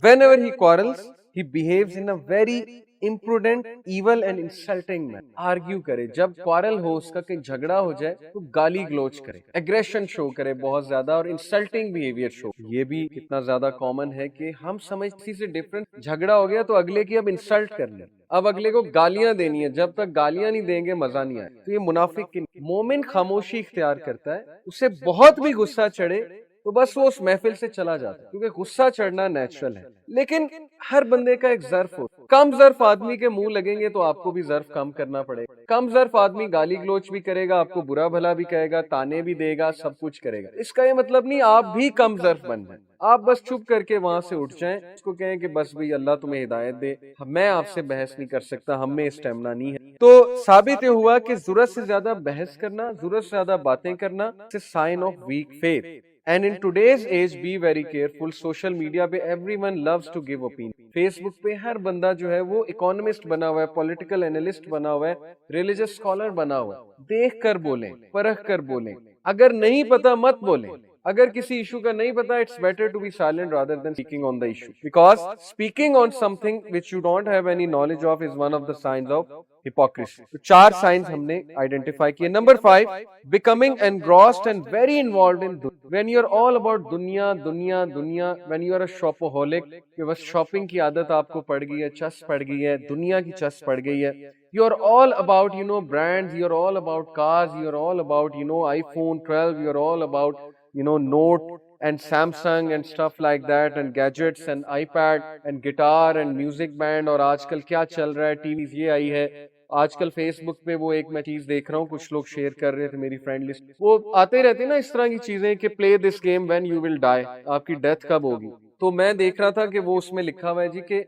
whenever he quarrels he behaves in a very imprudent, evil and insulting manner. argue کرے, جب quarrel ہو اس کا کہیں جھگڑا ہو جائے تو گالی گلوچ کرے, aggression show کرے بہت زیادہ, اور insulting behavior show. یہ بھی کتنا زیادہ common ہے کہ ہم سمجھتی سے different, جھگڑا ہو گیا تو اگلے کی اب insult کر لیں, اب اگلے کو گالیاں دینی ہے, جب تک گالیاں نہیں دیں گے مزہ نہیں آئے. تو یہ منافق کی. مومن خاموشی اختیار کرتا ہے, اسے بہت بھی غصہ چڑھے تو بس وہ اس محفل سے چلا جاتا ہے, کیونکہ غصہ چڑھنا نیچرل ہے. لیکن ہر بندے کا ایک ظرف ہو. کم ظرف آدمی کے منہ لگیں گے تو آپ کو بھی ظرف کم کرنا پڑے گا. کم ظرف آدمی گالی گلوچ بھی کرے گا, آپ کو برا بھلا بھی کہے گا, تانے بھی دے گا, سب کچھ کرے گا. اس کا یہ مطلب نہیں آپ بھی کم ظرف بن جائیں. آپ بس چپ کر کے وہاں سے اٹھ جائیں, اس کو کہیں کہ بس بھئی اللہ تمہیں ہدایت دے, میں آپ سے بحث نہیں کر سکتا, ہم میں اسٹیمنا نہیں ہے. تو ثابت یہ ہوا کہ ضرورت سے زیادہ بحث کرنا, ضرورت سے زیادہ باتیں کرنا sign of weak faith. And in today's age be very careful. Social media پہ everyone loves to give opinion. Facebook پہ ہر بندہ جو ہے وہ اکانومسٹ بنا ہوا ہے, پولیٹیکل اینالسٹ بنا ہوا ہے, ریلیجس اسکالر بنا ہوا ہے. دیکھ کر بولیں, پرکھ کر بولیں. اگر نہیں پتا مت بولیں. اگر کسی ایشو کا نہیں پتا, it's better to be silent rather than speaking on the issue. Because speaking on something which you don't have any knowledge of is one of the signs of hypocrisy. تو 4 signs ہم نے identify کیے. Number 5, becoming engrossed and very involved in dunya. When you are all about dunya, dunya, dunya, when you are a shopaholic, کہ بس shopping کی عادت آپ کو پڑ گئی ہے, چس پڑ گئی ہے, دنیا کی چس پڑ گئی ہے. You are all about, brands, you are all about cars, you are all about, iPhone 12, you are all about, Note and Samsung and stuff like that, and gadgets and iPad and guitar and music band. اور آج کل کیا چل رہا ہے, T Vs یہ آئی ہے. آج کل فیس بک پہ وہ ایک میں چیز دیکھ رہا ہوں, کچھ لوگ شیئر کر رہے تھے میری فرینڈ لسٹ, وہ آتے رہتے نا اس طرح کی چیزیں کہ play this game when you will die, آپ کی ڈیتھ کب ہوگی. تو میں دیکھ رہا تھا کہ وہ اس میں لکھا ہوا ہے جی کہ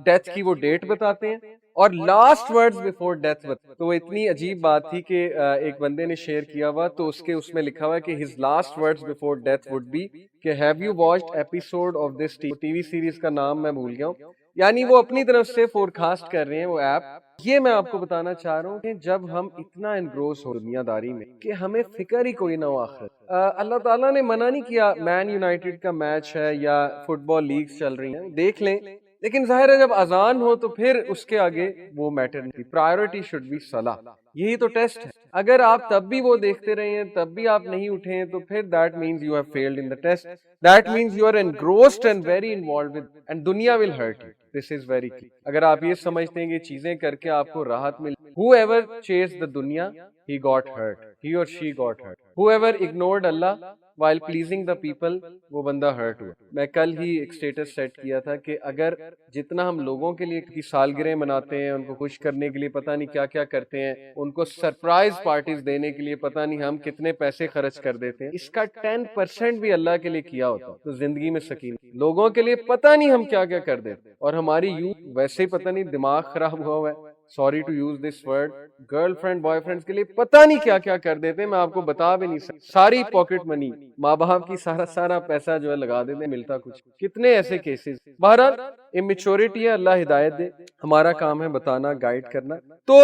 ڈیتھ کی وہ ڈیٹ بتاتے ہیں اور لاسٹ ورڈز بیفور ڈیتھ. تو وہ اتنی عجیب بات تھی کہ ایک بندے نے شیئر کیا ہوا, تو اس میں لکھا ہوا ہے کہ his last words before death would be کہ have you watched episode of this T V series کا نام میں بھول گیا ہوں. یعنی وہ اپنی طرف سے فور کاسٹ کر رہے ہیں وہ ایپ. یہ میں آپ کو بتانا چاہ رہا ہوں کہ جب ہم اتنا انگروس ہو دنیا داری میں کہ ہمیں فکر ہی کوئی نہ ہو آخرت. اللہ تعالیٰ نے منع نہیں کیا, مین یونائٹیڈ کا میچ ہے یا فٹ بال لیگز چل رہی ہیں, دیکھ لیں, لیکن ظاہر ہے جب اذان ہو تو پھر اس کے آگے وہ میٹر نہیں. پرائیورٹی شوڈ بی صلاح. یہی تو ٹیسٹ ہے. اگر آپ تب بھی وہ دیکھتے رہے ہیں, تب بھی آپ نہیں اٹھے ہیں, تو پھر that means you have failed in the test. That means you are engrossed and very involved with, and dunya will hurt you. This is very clear. اگر آپ یہ سمجھتے ہیں کہ چیزیں کر کے آپ کو راحت مل, whoever chased the dunya, he got hurt. He or she got hurt. Whoever ignored Allah while pleasing the people, وہ بندہ ہرٹ ہوا. میں کل ہی ایک سٹیٹس سیٹ کیا تھا کہ اگر جتنا ہم لوگوں کے لیے کی سالگرہیں مناتے ہیں, ان کو خوش کرنے کے لیے پتہ نہیں کیا کیا کرتے ہیں, ان کو سرپرائز پارٹیز دینے کے لیے پتہ نہیں ہم کتنے پیسے خرچ کر دیتے ہیں, اس کا 10% بھی اللہ کے لیے کیا ہوتا تو زندگی میں سکینہ. لوگوں کے لیے پتہ نہیں ہم کیا کیا کر دیتے, اور ہماری یوتھ ویسے ہی پتہ نہیں دماغ خراب ہوا ہے. Sorry to use this word, girlfriend boyfriend کے لیے پتہ نہیں کیا کیا کر دیتے ہیں, میں آپ کو بتا بھی نہیں سکتا. ساری پاکٹ منی, ماں باپ کی سارا پیسہ جو ہے لگا دیتے ہیں, ملتا کچھ. کتنے ایسے کیسز. بہرحال امیچورٹی ہے, اللہ ہدایت دے. ہمارا کام ہے بتانا, گائیڈ کرنا. تو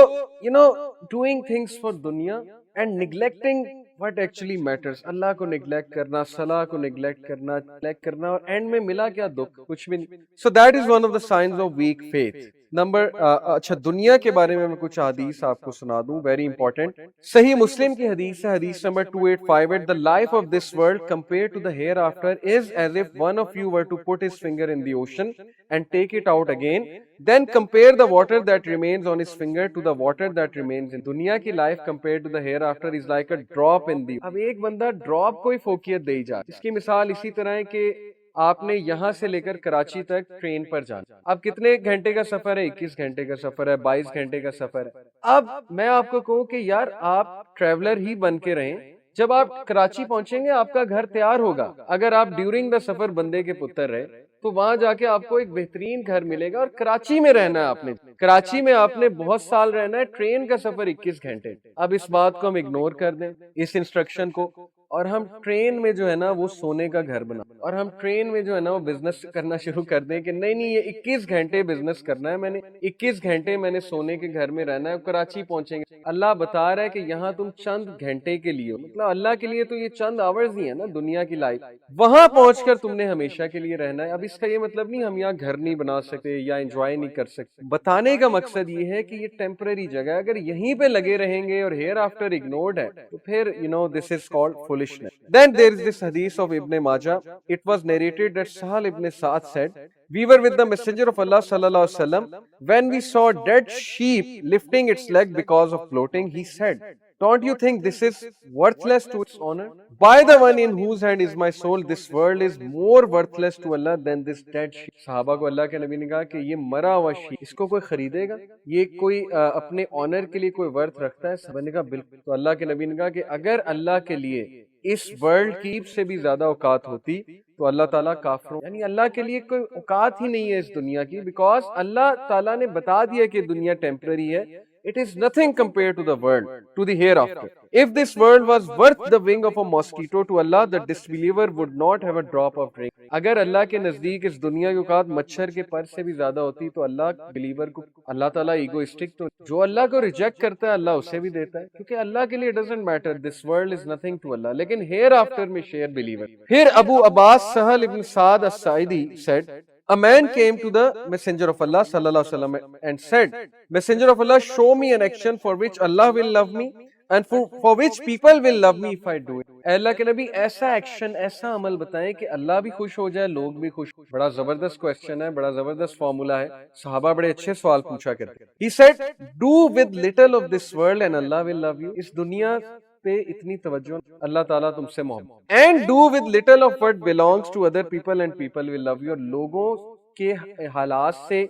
ڈوئنگ تھنگس فار دنیا and neglecting what actually matters. اللہ کو نیگلیکٹ کرنا, صلاح کو نیگلیکٹ کرنا, اور اینڈ میں ملا کیا دکھ, کچھ بھی نہیں. So that is one of the signs of weak faith. اچھا دنیا کے بارے میں کچھ حدیث آپ کو سنا دوں, ویری امپورٹنٹ. صحیح مسلم کی حدیث ہے, حدیث number 2858. The life of this world compared to the hereafter is as if one of you were to put his finger in the ocean and take it out again. Then compare the water that remains on his finger to the water that remains in. دنیا کی life compared to the hereafter is like a drop in the. اب ایک بندہ drop کو ہی فوقیت دے جا. اس کی مثال اسی طرح ہے کہ آپ نے یہاں سے لے کر کراچی تک ٹرین پر جانا. اب کتنے گھنٹے کا سفر ہے؟ 21 گھنٹے کا سفر ہے, 22 گھنٹے کا سفر ہے. اب میں آپ کو کہوں کہ یار آپ ٹریولر ہی بن کے رہیں. جب آپ کراچی پہنچیں گے آپ کا گھر تیار ہوگا. اگر آپ ڈیورنگ دا سفر بندے کے پتر رہے تو وہاں جا کے آپ کو ایک بہترین گھر ملے گا. اور کراچی میں رہنا ہے آپ نے, کراچی میں آپ نے بہت سال رہنا ہے. ٹرین کا سفر 21 گھنٹے. اب اس بات کو ہم اگنور کر دیں, اس انسٹرکشن کو, اور ہم ٹرین میں جو ہے نا وہ سونے کا گھر بنا, اور ہم ٹرین میں جو ہے نا وہ بزنس کرنا شروع کر دیں کہ نہیں یہ 21 گھنٹے بزنس کرنا ہے, میں نے 21 گھنٹے میں نے سونے کے گھر میں رہنا ہے. کراچی پہنچیں گے, اللہ بتا رہا ہے کہ یہاں تم چند گھنٹے کے لیے, مطلب اللہ کے لیے تو یہ چند آورز ہی ہے نا دنیا کی لائف. وہاں پہنچ کر تم نے ہمیشہ کے لیے رہنا ہے. اب اس کا یہ مطلب نہیں ہم یہاں گھر نہیں بنا سکتے یا انجوائے نہیں کر سکتے. بتانے کا مقصد یہ ہے کہ یہ ٹیمپرری جگہ ہے, اگر یہیں پہ لگے رہیں گے اور ہیئر آفٹر اگنورڈ ہے تو پھر this is called foolishness. Then there is this hadith of Ibn Majah. It was narrated that Sahal ibn Sa'd said, we were with the Messenger of Allah sallallahu alaihi wasallam when we saw dead sheep lifting its leg because of floating. He said, don't you think this is worthless to its owner? By the one in whose hand is my soul, this world is more worthless to Allah than this dead sheep. صحابہ کو اللہ کے نبی نے کہا کہ یہ مرا ہوا شیپ, اس کو کوئی خریدے گا؟ یہ کوئی اپنے آنر کے لیے کوئی ورتھ رکھتا ہے؟ صحابہ نے کہا بالکل. تو اللہ کے نبی نے کہا کہ اگر اللہ کے لیے اس ورلڈ کی سے بھی زیادہ اوقات ہوتی تو اللہ تعالیٰ کافروں, یعنی اللہ کے لیے کوئی اوقات ہی نہیں ہے اس دنیا کی, بیکاز اللہ تعالیٰ نے بتا دیا کہ دنیا ٹیمپرری ہے. It is nothing compared to the world, to the hereafter. If this world was worth the wing of a mosquito to Allah, the disbeliever would not have a drop of drink. اگر اللہ کے نزدیک اس دنیا کی اوقات مچھر کے پر سے بھی زیادہ ہوتی تو اللہ بلیور کو, اللہ تعالیٰ ایگوئسٹک تو جو اللہ کو ریجیکٹ کرتا ہے اللہ اسے بھی دیتا ہے, کیونکہ اللہ کے لیے doesn't matter, this world is nothing to Allah. لیکن hereafter میں share believer. پھر ابو عباس سہل ابن سعد الساعدی said, a man came to the Messenger of Allah sallallahu alaihi wasallam and said, Messenger of Allah, show me an action for which Allah will love me and for which people will love me if I do it. اے اللہ کے نبی ایسا action, ایسا عمل بتائیں کہ اللہ بھی خوش ہو جائے, لوگ بھی خوش. بڑا زبردست کوسچن ہے, بڑا زبردست فارمولا ہے. صحابہ بڑے اچھے سوال پوچھا کرتے. He said, do with little of this world and Allah will love you. اس دنیا پہ اتنی توجہ, اللہ تعالیٰ تم سے محبت. And do with little of what belongs to other people and people will love you. اور لوگوں کے حالات سے,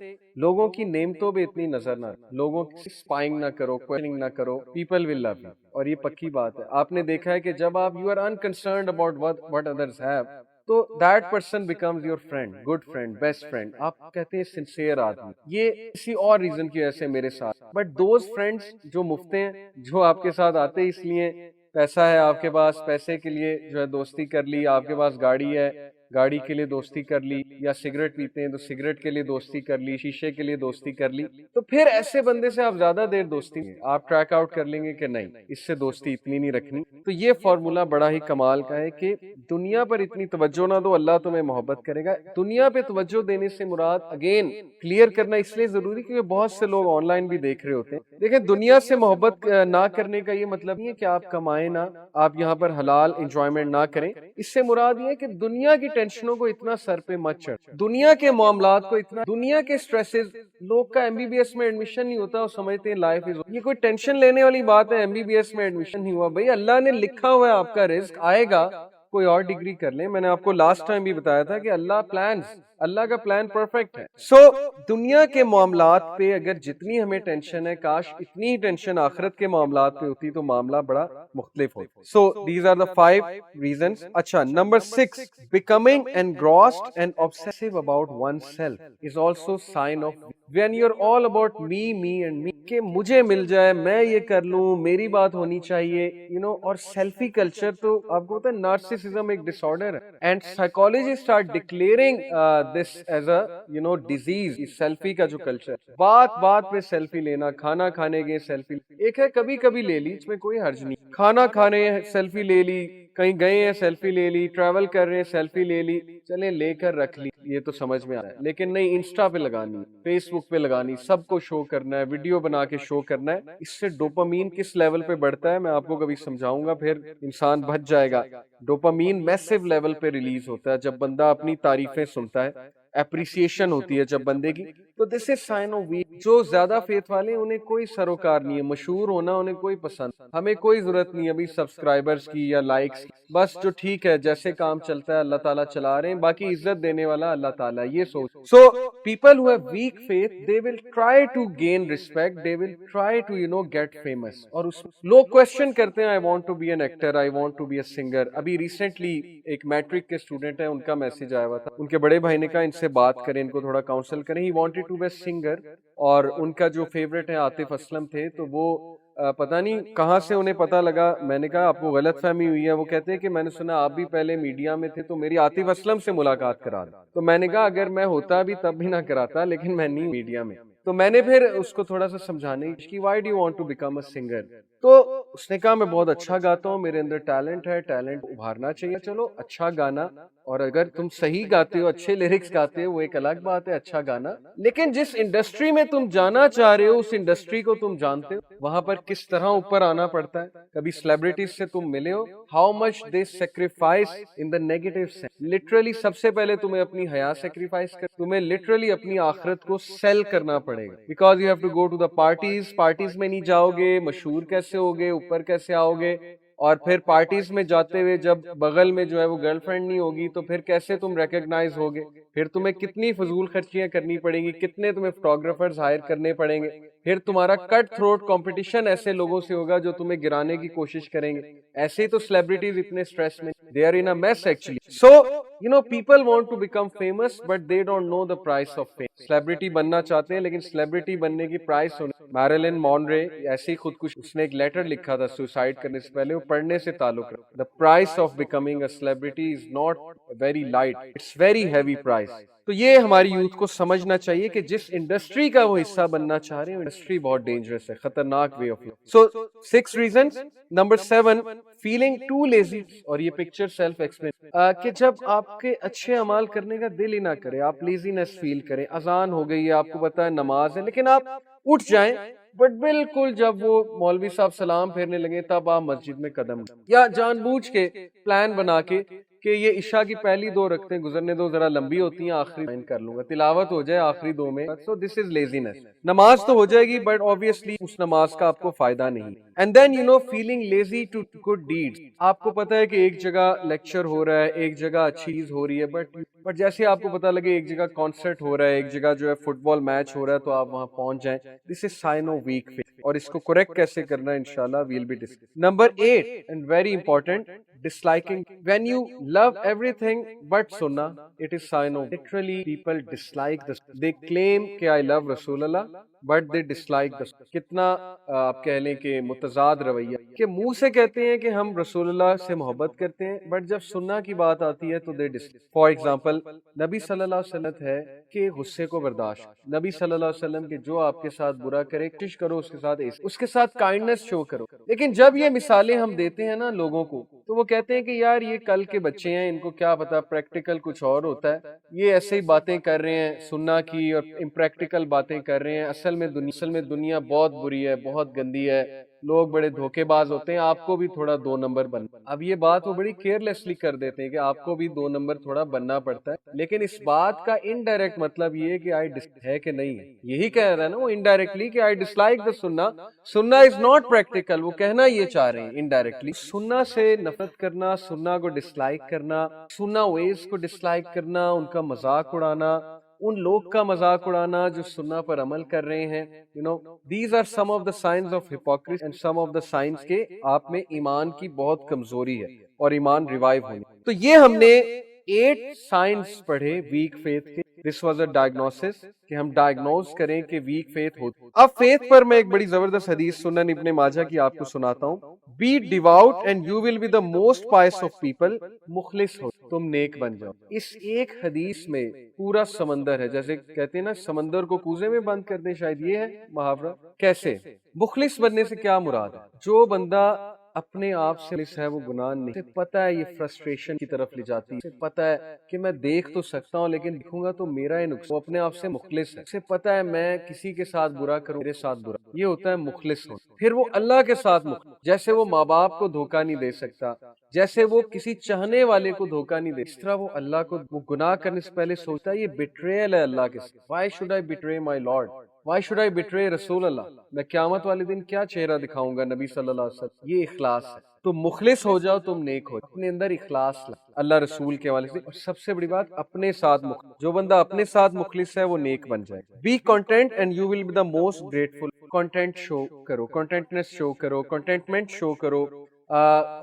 لوگوں کی نعمتوں پہ اتنی نظر نہ, لوگوں کی اسپائنگ نہ کرو, کوئسچننگ نہ کرو, people will love you. اور یہ پکی بات ہے, آپ نے دیکھا ہے کہ جب آپ you are unconcerned about what others have, تو that person becomes your friend, good friend, best friend. آپ کہتے ہیں sincere آدمی, یہ کسی اور ریزن کی وجہ سے میرے ساتھ. But those friends جو مفتے ہیں, جو آپ کے ساتھ آتے اس لیے پیسہ ہے آپ کے پاس, پیسے کے لیے جو ہے دوستی کر لی, آپ کے پاس گاڑی ہے, گاڑی کے لیے دوستی کر لی, یا سگریٹ پیتے ہیں تو سگریٹ کے لیے دوستی کر لی, شیشے کے لیے دوستی کر لی, تو پھر ایسے بندے سے آپ زیادہ دیر دوستی آپ ٹریک آؤٹ کر لیں گے کہ نہیں, اس سے دوستی اتنی نہیں رکھنی. تو یہ فارمولا بڑا ہی کمال کا ہے کہ دنیا پر اتنی توجہ نہ دو, اللہ تمہیں محبت کرے گا. دنیا پہ توجہ دینے سے مراد اگین کلیئر کرنا اس لیے ضروری کیونکہ بہت سے لوگ آن لائن بھی دیکھ رہے ہوتے ہیں. دیکھیں دنیا سے محبت نہ کرنے کا یہ مطلب نہیں ہے کہ آپ کمائیں نہ, آپ یہاں پر حلال انجوائمنٹ نہ کریں. اس سے مراد یہ ہے کہ دنیا کی ٹینشنوں کو اتنا سر پہ مت چڑھ, دنیا کے معاملات کو اتنا, دنیا کے سٹریسز. لوگ کا MBBS میں ایڈمیشن نہیں ہوتا, وہ سمجھتے ہیں لائف از, یہ کوئی ٹینشن لینے والی بات ہے. MBBS میں ایڈمیشن نہیں ہوا, بھائی اللہ نے لکھا ہوا ہے آپ کا رزق آئے گا, کوئی اور ڈگری کر لیں. میں نے آپ کو لاسٹ ٹائم بھی بتایا تھا کہ اللہ پلانز, اللہ کا پلان پرفیکٹ ہے. سو دنیا کے معاملات پہ اگر جتنی ہمیں ٹینشن ہے کاش اتنی ہی ٹینشن آخرت کے معاملات پہ ہوتی تو معاملہ بڑا مختلف ہوتا. So these are the 5 reasons. اچھا number 6, becoming engrossed and obsessive about oneself is also sign of when you're all about me and me, کہ مجھے مل جائے, میں یہ کر لوں, میری بات ہونی چاہیے, اور سیلفی کلچر تو آپ کو پتا ہے نارسسزم ایک ڈس آرڈر ہے, and psychology start declaring this as a disease. Selfie کا جو کلچر, بات بات پہ سیلفی لینا, کھانا کھانے گئے سیلفی, ایک ہے کبھی کبھی لے لی, اس میں کوئی حرج نہیں, کھانا کھانے سیلفی لے لی, کہیں گئے ہیں سیلفی لے لی, ٹریول کر رہے ہیں سیلفی لے لی, چلیں لے کر رکھ لی, یہ تو سمجھ میں آ رہا ہے, لیکن نہیں انسٹا پہ لگانی, فیس بک پہ لگانی, سب کو شو کرنا ہے, ویڈیو بنا کے شو کرنا ہے. اس سے ڈوپامین کس لیول پہ بڑھتا ہے میں آپ کو کبھی سمجھاؤں گا, پھر انسان بچ جائے گا. ڈوپامین میسو لیول پہ ریلیز ہوتا ہے جب بندہ اپنی تعریفیں سنتا ہے, اپریسیشن ہوتی ہے جب بندے کی, تو this is sign of week. جو زیادہ فیتھ والے ہیں انہیں کوئی سروکار نہیں ہے, مشہور ہونا انہیں کوئی پسند, ہمیں کوئی ضرورت نہیں ابھی سبسکرائبرز کی یا لائکس کی, بس جو ٹھیک ہے جیسے کام چلتا ہے اللہ تعالیٰ چلا رہے ہیں, باقی عزت دینے والا اللہ تعالیٰ, یہ سوچ. So people who have weak faith they will try to gain respect, they will try to get famous, اور اس لوگ کوشچن کرتے ہیں I want to be an actor, I want to be a singer. ابھی recently ایک matric کے student ہے, ان کا میسج آیا ہوا تھا, ان کے بڑے بھائی نے کہا ان سے بات کریں, ان کو تھوڑا کاؤنسل کریں. He wanted to be a singer, اور ان کا جو فیوریٹ ہے عاطف اسلم تھے, تو وہ پتہ نہیں کہاں سے انہیں پتہ لگا. میں نے کہا آپ کو غلط فہمی ہوئی ہے. وہ کہتے ہیں کہ میں نے سنا آپ بھی پہلے میڈیا میں تھے تو میری عاطف اسلم سے ملاقات کرا دیں. تو میں نے کہا اگر میں ہوتا بھی تب بھی نہ کراتا, لیکن میں نہیں میڈیا میں. تو میں نے پھر اس کو تھوڑا سا سمجھانے کی, why do you want to become a singer. تو اس نے کہا میں بہت اچھا گاتا ہوں, میرے اندر ٹیلنٹ ہے, ٹیلنٹ ابھارنا چاہیے. چلو اچھا گانا, اور اگر تم صحیح گاتے ہو, اچھے لیرکس گاتے ہو, وہ ایک الگ بات ہے, اچھا گانا, لیکن جس انڈسٹری میں تم جانا چاہ رہے ہو اس انڈسٹری کو تم جانتے ہو, وہاں پر کس طرح اوپر آنا پڑتا ہے. کبھی سیلیبریٹیز سے تم ملے ہو, how much they sacrifice in the negative sense. Literally سب سے پہلے تمہیں اپنی حیا سیکریفائس کر, تمہیں لٹرلی اپنی آخرت کو سیل کرنا پڑے گا, because you have to go to the parties. Parties میں نہیں جاؤ گے, مشہور کیسے ہوگے, اوپر کیسے آؤ گے, اور پھر پارٹیز میں جاتے ہوئے جب بغل میں جو ہے وہ گرل فرینڈ نہیں ہوگی تو پھر کیسے تم ریکگنائز ہوگے. پھر تمہیں کتنی فضول خرچیاں کرنی پڑیں گی, کتنے تمہیں فوٹوگرافرز ہائر کرنے پڑیں گے. پھر تمہارا کٹ تھروٹ کمپٹیشن ایسے لوگوں سے ہوگا جو تمہیں گرانے کی کوشش کریں گے. ایسے ہی تو سیلیبریٹیز اتنے اسٹریس میں, they are in a mess actually. So people want to become famous but they don't know the price of fame. Celebrity بننا چاہتے ہیں لیکن سیلیبریٹی بننے کی پرائس ہونے. میریلن مونرے ایسے ہی خودکش, اس نے ایک لیٹر لکھا تھا سوسائڈ کرنے سے پہلے, وہ پڑھنے سے تعلق رکھتا. The price of becoming a celebrity is not very light, it's very heavy price. تو یہ ہماری یوتھ کو سمجھنا چاہیے کہ جس انڈسٹری کا وہ حصہ بننا چاہ رہے ہیں, انڈسٹری بہت ڈینجرس ہے, خطرناک way of life. So 6 reasons. Number 7, feeling too lazy, اور یہ پکچر سیلف ایکسپلین, کہ جب آپ کے اچھے اعمال کرنے کا دل ہی نہ کرے, آپ لیزینس فیل کریں. اذان ہو گئی ہے, آپ کو پتا ہے نماز ہے, لیکن آپ اٹھ جائیں, بٹ بالکل جب وہ مولوی صاحب سلام پھیرنے لگے تب آپ مسجد میں قدم, یا جان بوجھ کے پلان بنا کے کہ یہ عشاء کی پہلی 2 رکعتیں گزرنے دو, ذرا لمبی ہوتی ہیں, آخری میں کر لوں گا, تلاوت ہو جائے آخری 2 میں. سو دس از لیزینس. نماز تو ہو جائے گی بٹ obviously اس نماز کا آپ کو فائدہ نہیں. And then feeling lazy to good deeds. آپ کو پتا ہے کہ ایک جگہ لیکچر ہو رہا ہے, ایک جگہ اچھی چیز ہو رہی ہے, بٹ جیسے آپ کو پتا لگے ایک جگہ کانسرٹ ہو رہا ہے, ایک جگہ جو ہے فٹ بال میچ ہو رہا ہے, تو آپ وہاں پہنچ جائیں. This is sign of weak faith, اور اس کو کریکٹ کیسے کرنا ہے انشاءاللہ will be discuss. Number 8 and very important, disliking. When you love everything but sunnah, it is sign of literally people dislike the. They claim کہ I love Rasul Allah but they dislike the. کتنا آپ کہہ لیں کہ متضاد رویہ, کہ منہ سے کہتے ہیں کہ ہم رسول اللہ سے محبت کرتے ہیں, بٹ جب سننا کی بات آتی ہے تو دے dislike. فار ایگزامپل نبی صلی اللہ علیہ وسلم ہے کہ غصے کو برداشت. نبی صلی اللہ علیہ وسلم کہ جو آپ کے ساتھ برا کرے کوشش کرو اس کے ساتھ کائنڈنس شو کرو. لیکن جب یہ مثالیں ہم دیتے ہیں نا لوگوں کو, تو وہ کہتے ہیں کہ یار یہ کل کے بچے ہیں, ان کو کیا پتا, پریکٹیکل کچھ اور ہوتا ہے, یہ ایسے ہی باتیں کر رہے ہیں سننا کی, اور امپریکٹیکل باتیں کر رہے ہیں. اصل میں دنیا بہت بری ہے, بہت گندی ہے, لوگ بڑے دھوکے باز ہوتے ہیں, آپ کو بھی تھوڑا 2 نمبر بننا. اب یہ بات وہ بڑی کیئرلیسلی کر دیتے ہیں کہ آپ کو بھی 2 نمبر تھوڑا بننا پڑتا ہے, لیکن اس بات کا انڈائریکٹ مطلب یہ کہ ہے کہ نہیں ہے, یہی کہہ رہا ہے نا وہ انڈائریکٹلی کہ آئی ڈس لائک دا سننا. سننا از ناٹ پریکٹیکل, وہ کہنا یہ چاہ رہے ہیں انڈائریکٹلی. سننا سے نفرت کرنا, سننا کو ڈس لائک کرنا, سننا ویز کو ڈس لائک کرنا, ان کا مذاق اڑانا, ان لوگ کا مذاق اڑانا جو سننا پر عمل کر رہے ہیں. these are some of the signs of hypocrisy and some of the signs کہ آپ میں ایمان کی بہت کمزوری ہے اور ایمان ریوائیو ہونی. تو یہ ہم نے 8 سائنس پڑھے ویک فیتھ کے. This was a diagnosis کہ ہم ڈائگنوز کریں کہ ویک فیتھ ہوتی. اب فیتھ پر میں ایک بڑی زبردست حدیث سنن ابن ماجہ کی آپ کو سناتا ہوں. Be devout and you will be the most pious of people. مخلص ہو تم نیک بن جاؤ. اس ایک حدیث میں پورا سمندر ہے, جیسے کہتے ہیں نا سمندر کو کوزے میں بند کر دیں, شاید یہ ہے محاورہ. کیسے مخلص بننے سے کیا مراد ہے؟ جو بندہ اپنے آپ سے مخلص ہے وہ گناہ نہیں, اسے پتہ ہے یہ فرسٹریشن کی طرف لے جاتی ہے, اسے پتہ ہے کہ میں دیکھ تو سکتا ہوں لیکن دیکھوں گا تو میرا ہی نقصان. وہ اپنے آپ سے مخلص ہے, اسے پتہ ہے میں کسی کے ساتھ برا کروں میرے ساتھ برا. یہ ہوتا ہے مخلص ہونا. پھر وہ اللہ کے ساتھ مخلص, جیسے وہ ماں باپ کو دھوکہ نہیں دے سکتا, جیسے وہ کسی چاہنے والے کو دھوکہ نہیں دے, اس طرح وہ اللہ کو وہ گناہ کرنے سے پہلے سوچتا ہے یہ بیٹریل ہے اللہ کے ساتھ. Why should I betray my Lord? Why should I betray رسول اللہ؟ میں قیامت والے دن کیا چہرہ دکھاؤں گا نبی صلی اللہ علیہ وسلم. یہ اخلاص ہے. تو مخلص ہو جاؤ, تم نیک ہو, اپنے اندر اخلاص لا اللہ رسول کے حوالے سے. اور سب سے بڑی بات اپنے ساتھ مخلص, جو بندہ اپنے ساتھ مخلص ہے وہ نیک بن جائے. Be content and you will be the most grateful. Content show کرو, کنٹینٹنس شو کرو, کنٹینٹمنٹ شو کرو,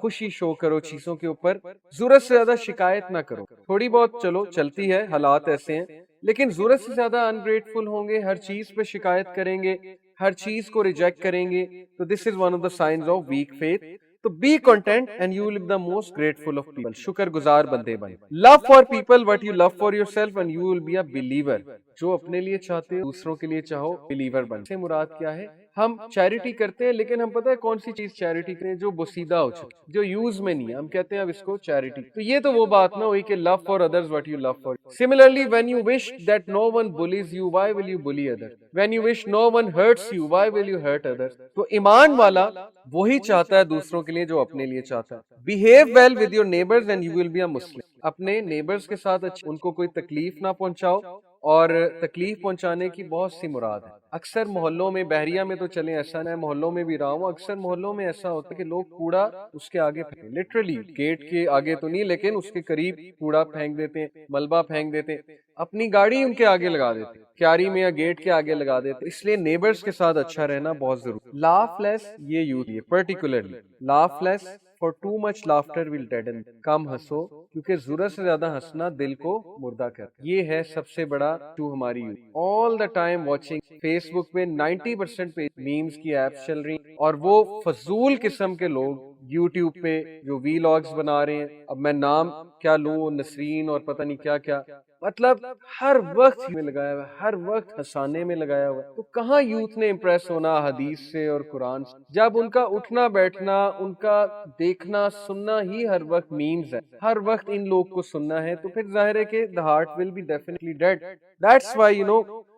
خوشی شو کرو چیزوں کے اوپر. ضرورت سے زیادہ شکایت نہ کرو. تھوڑی بہت چلو چلتی ہے, حالات ایسے ہیں, لیکن ضرورت سے زیادہ انگریٹفل ہوں گے, ہر چیز پہ شکایت کریں گے, ہر چیز کو ریجیکٹ کریں گے, تو this is one of the signs of weak faith. تو be content and you will be the most grateful of people. شکر گزار بندے بن. Love for people what you love for yourself and you will be a believer. جو اپنے لیے چاہتے ہو دوسروں کے لیے چاہو, بلیور بن. سے مراد کیا ہے؟ ہم چیریٹی کرتے ہیں لیکن ہم پتہ ہے کون سی چیز چیریٹی کریں جو بسیدہ ہو چکی, جو یوز میں نہیں ہے, ہم کہتے ہیں اب اس کو چیریٹی. تو یہ تو وہ بات نہ ہوئی کہ love for others what you love for. Similarly, when you wish that no one bullies you, why will you bully others? When you wish no one hurts you, why will you hurt others? تو ایمان والا وہی چاہتا ہے دوسروں کے لیے جو اپنے لیے چاہتا ہے. Behave well with your neighbors and you will be a Muslim. اپنے نیبرز کے ساتھ ان کو کوئی تکلیف نہ پہنچاؤ, اور تکلیف پہنچانے کی بہت سی مراد ہے. اکثر محلوں میں, بحریہ میں تو چلیں ایسا نہ ہے, محلوں میں بھی رہا ہوں, اکثر محلوں میں ایسا ہوتا ہے کہ لوگ کوڑا اس کے آگے پھینک, لٹرلی گیٹ کے آگے تو نہیں لیکن اس کے قریب کوڑا پھینک دیتے ہیں, ملبہ پھینک دیتے ہیں, اپنی گاڑی ان کے آگے لگا دیتے ہیں, کیاری میں یا گیٹ کے آگے لگا دیتے. اس لیے نیبرز کے ساتھ اچھا رہنا بہت ضروری. لاف لیس, یہ یوز ہے particularly laugh less. For too much laughter will deaden. کم ہنسو کیونکہ ضرورت سے زیادہ ہنسنا دل کو مردہ کرتا. یہ ہے سب سے بڑا تو ہماری یوز. All the time watching Facebook پہ 90% پہ میمز کی ایپس چل رہی ہیں, اور وہ فضول قسم کے لوگ یوٹیوب پہ جو وی لاگز بنا رہے ہیں. اب میں نام کیا لوں, نسرین اور پتہ نہیں کیا کیا, مطلب ہر وقت میں لگایا ہوا, ہر وقت ہنسانے میں لگایا ہوا. تو کہاں یوتھ نے امپریس ہونا حدیث سے اور قرآن سے, جب ان کا اٹھنا بیٹھنا, ان کا دیکھنا سننا ہی ہر وقت میمز ہے, ہر وقت ان لوگ کو سننا ہے. تو پھر ظاہر ہے کہ the heart will be definitely dead. That's why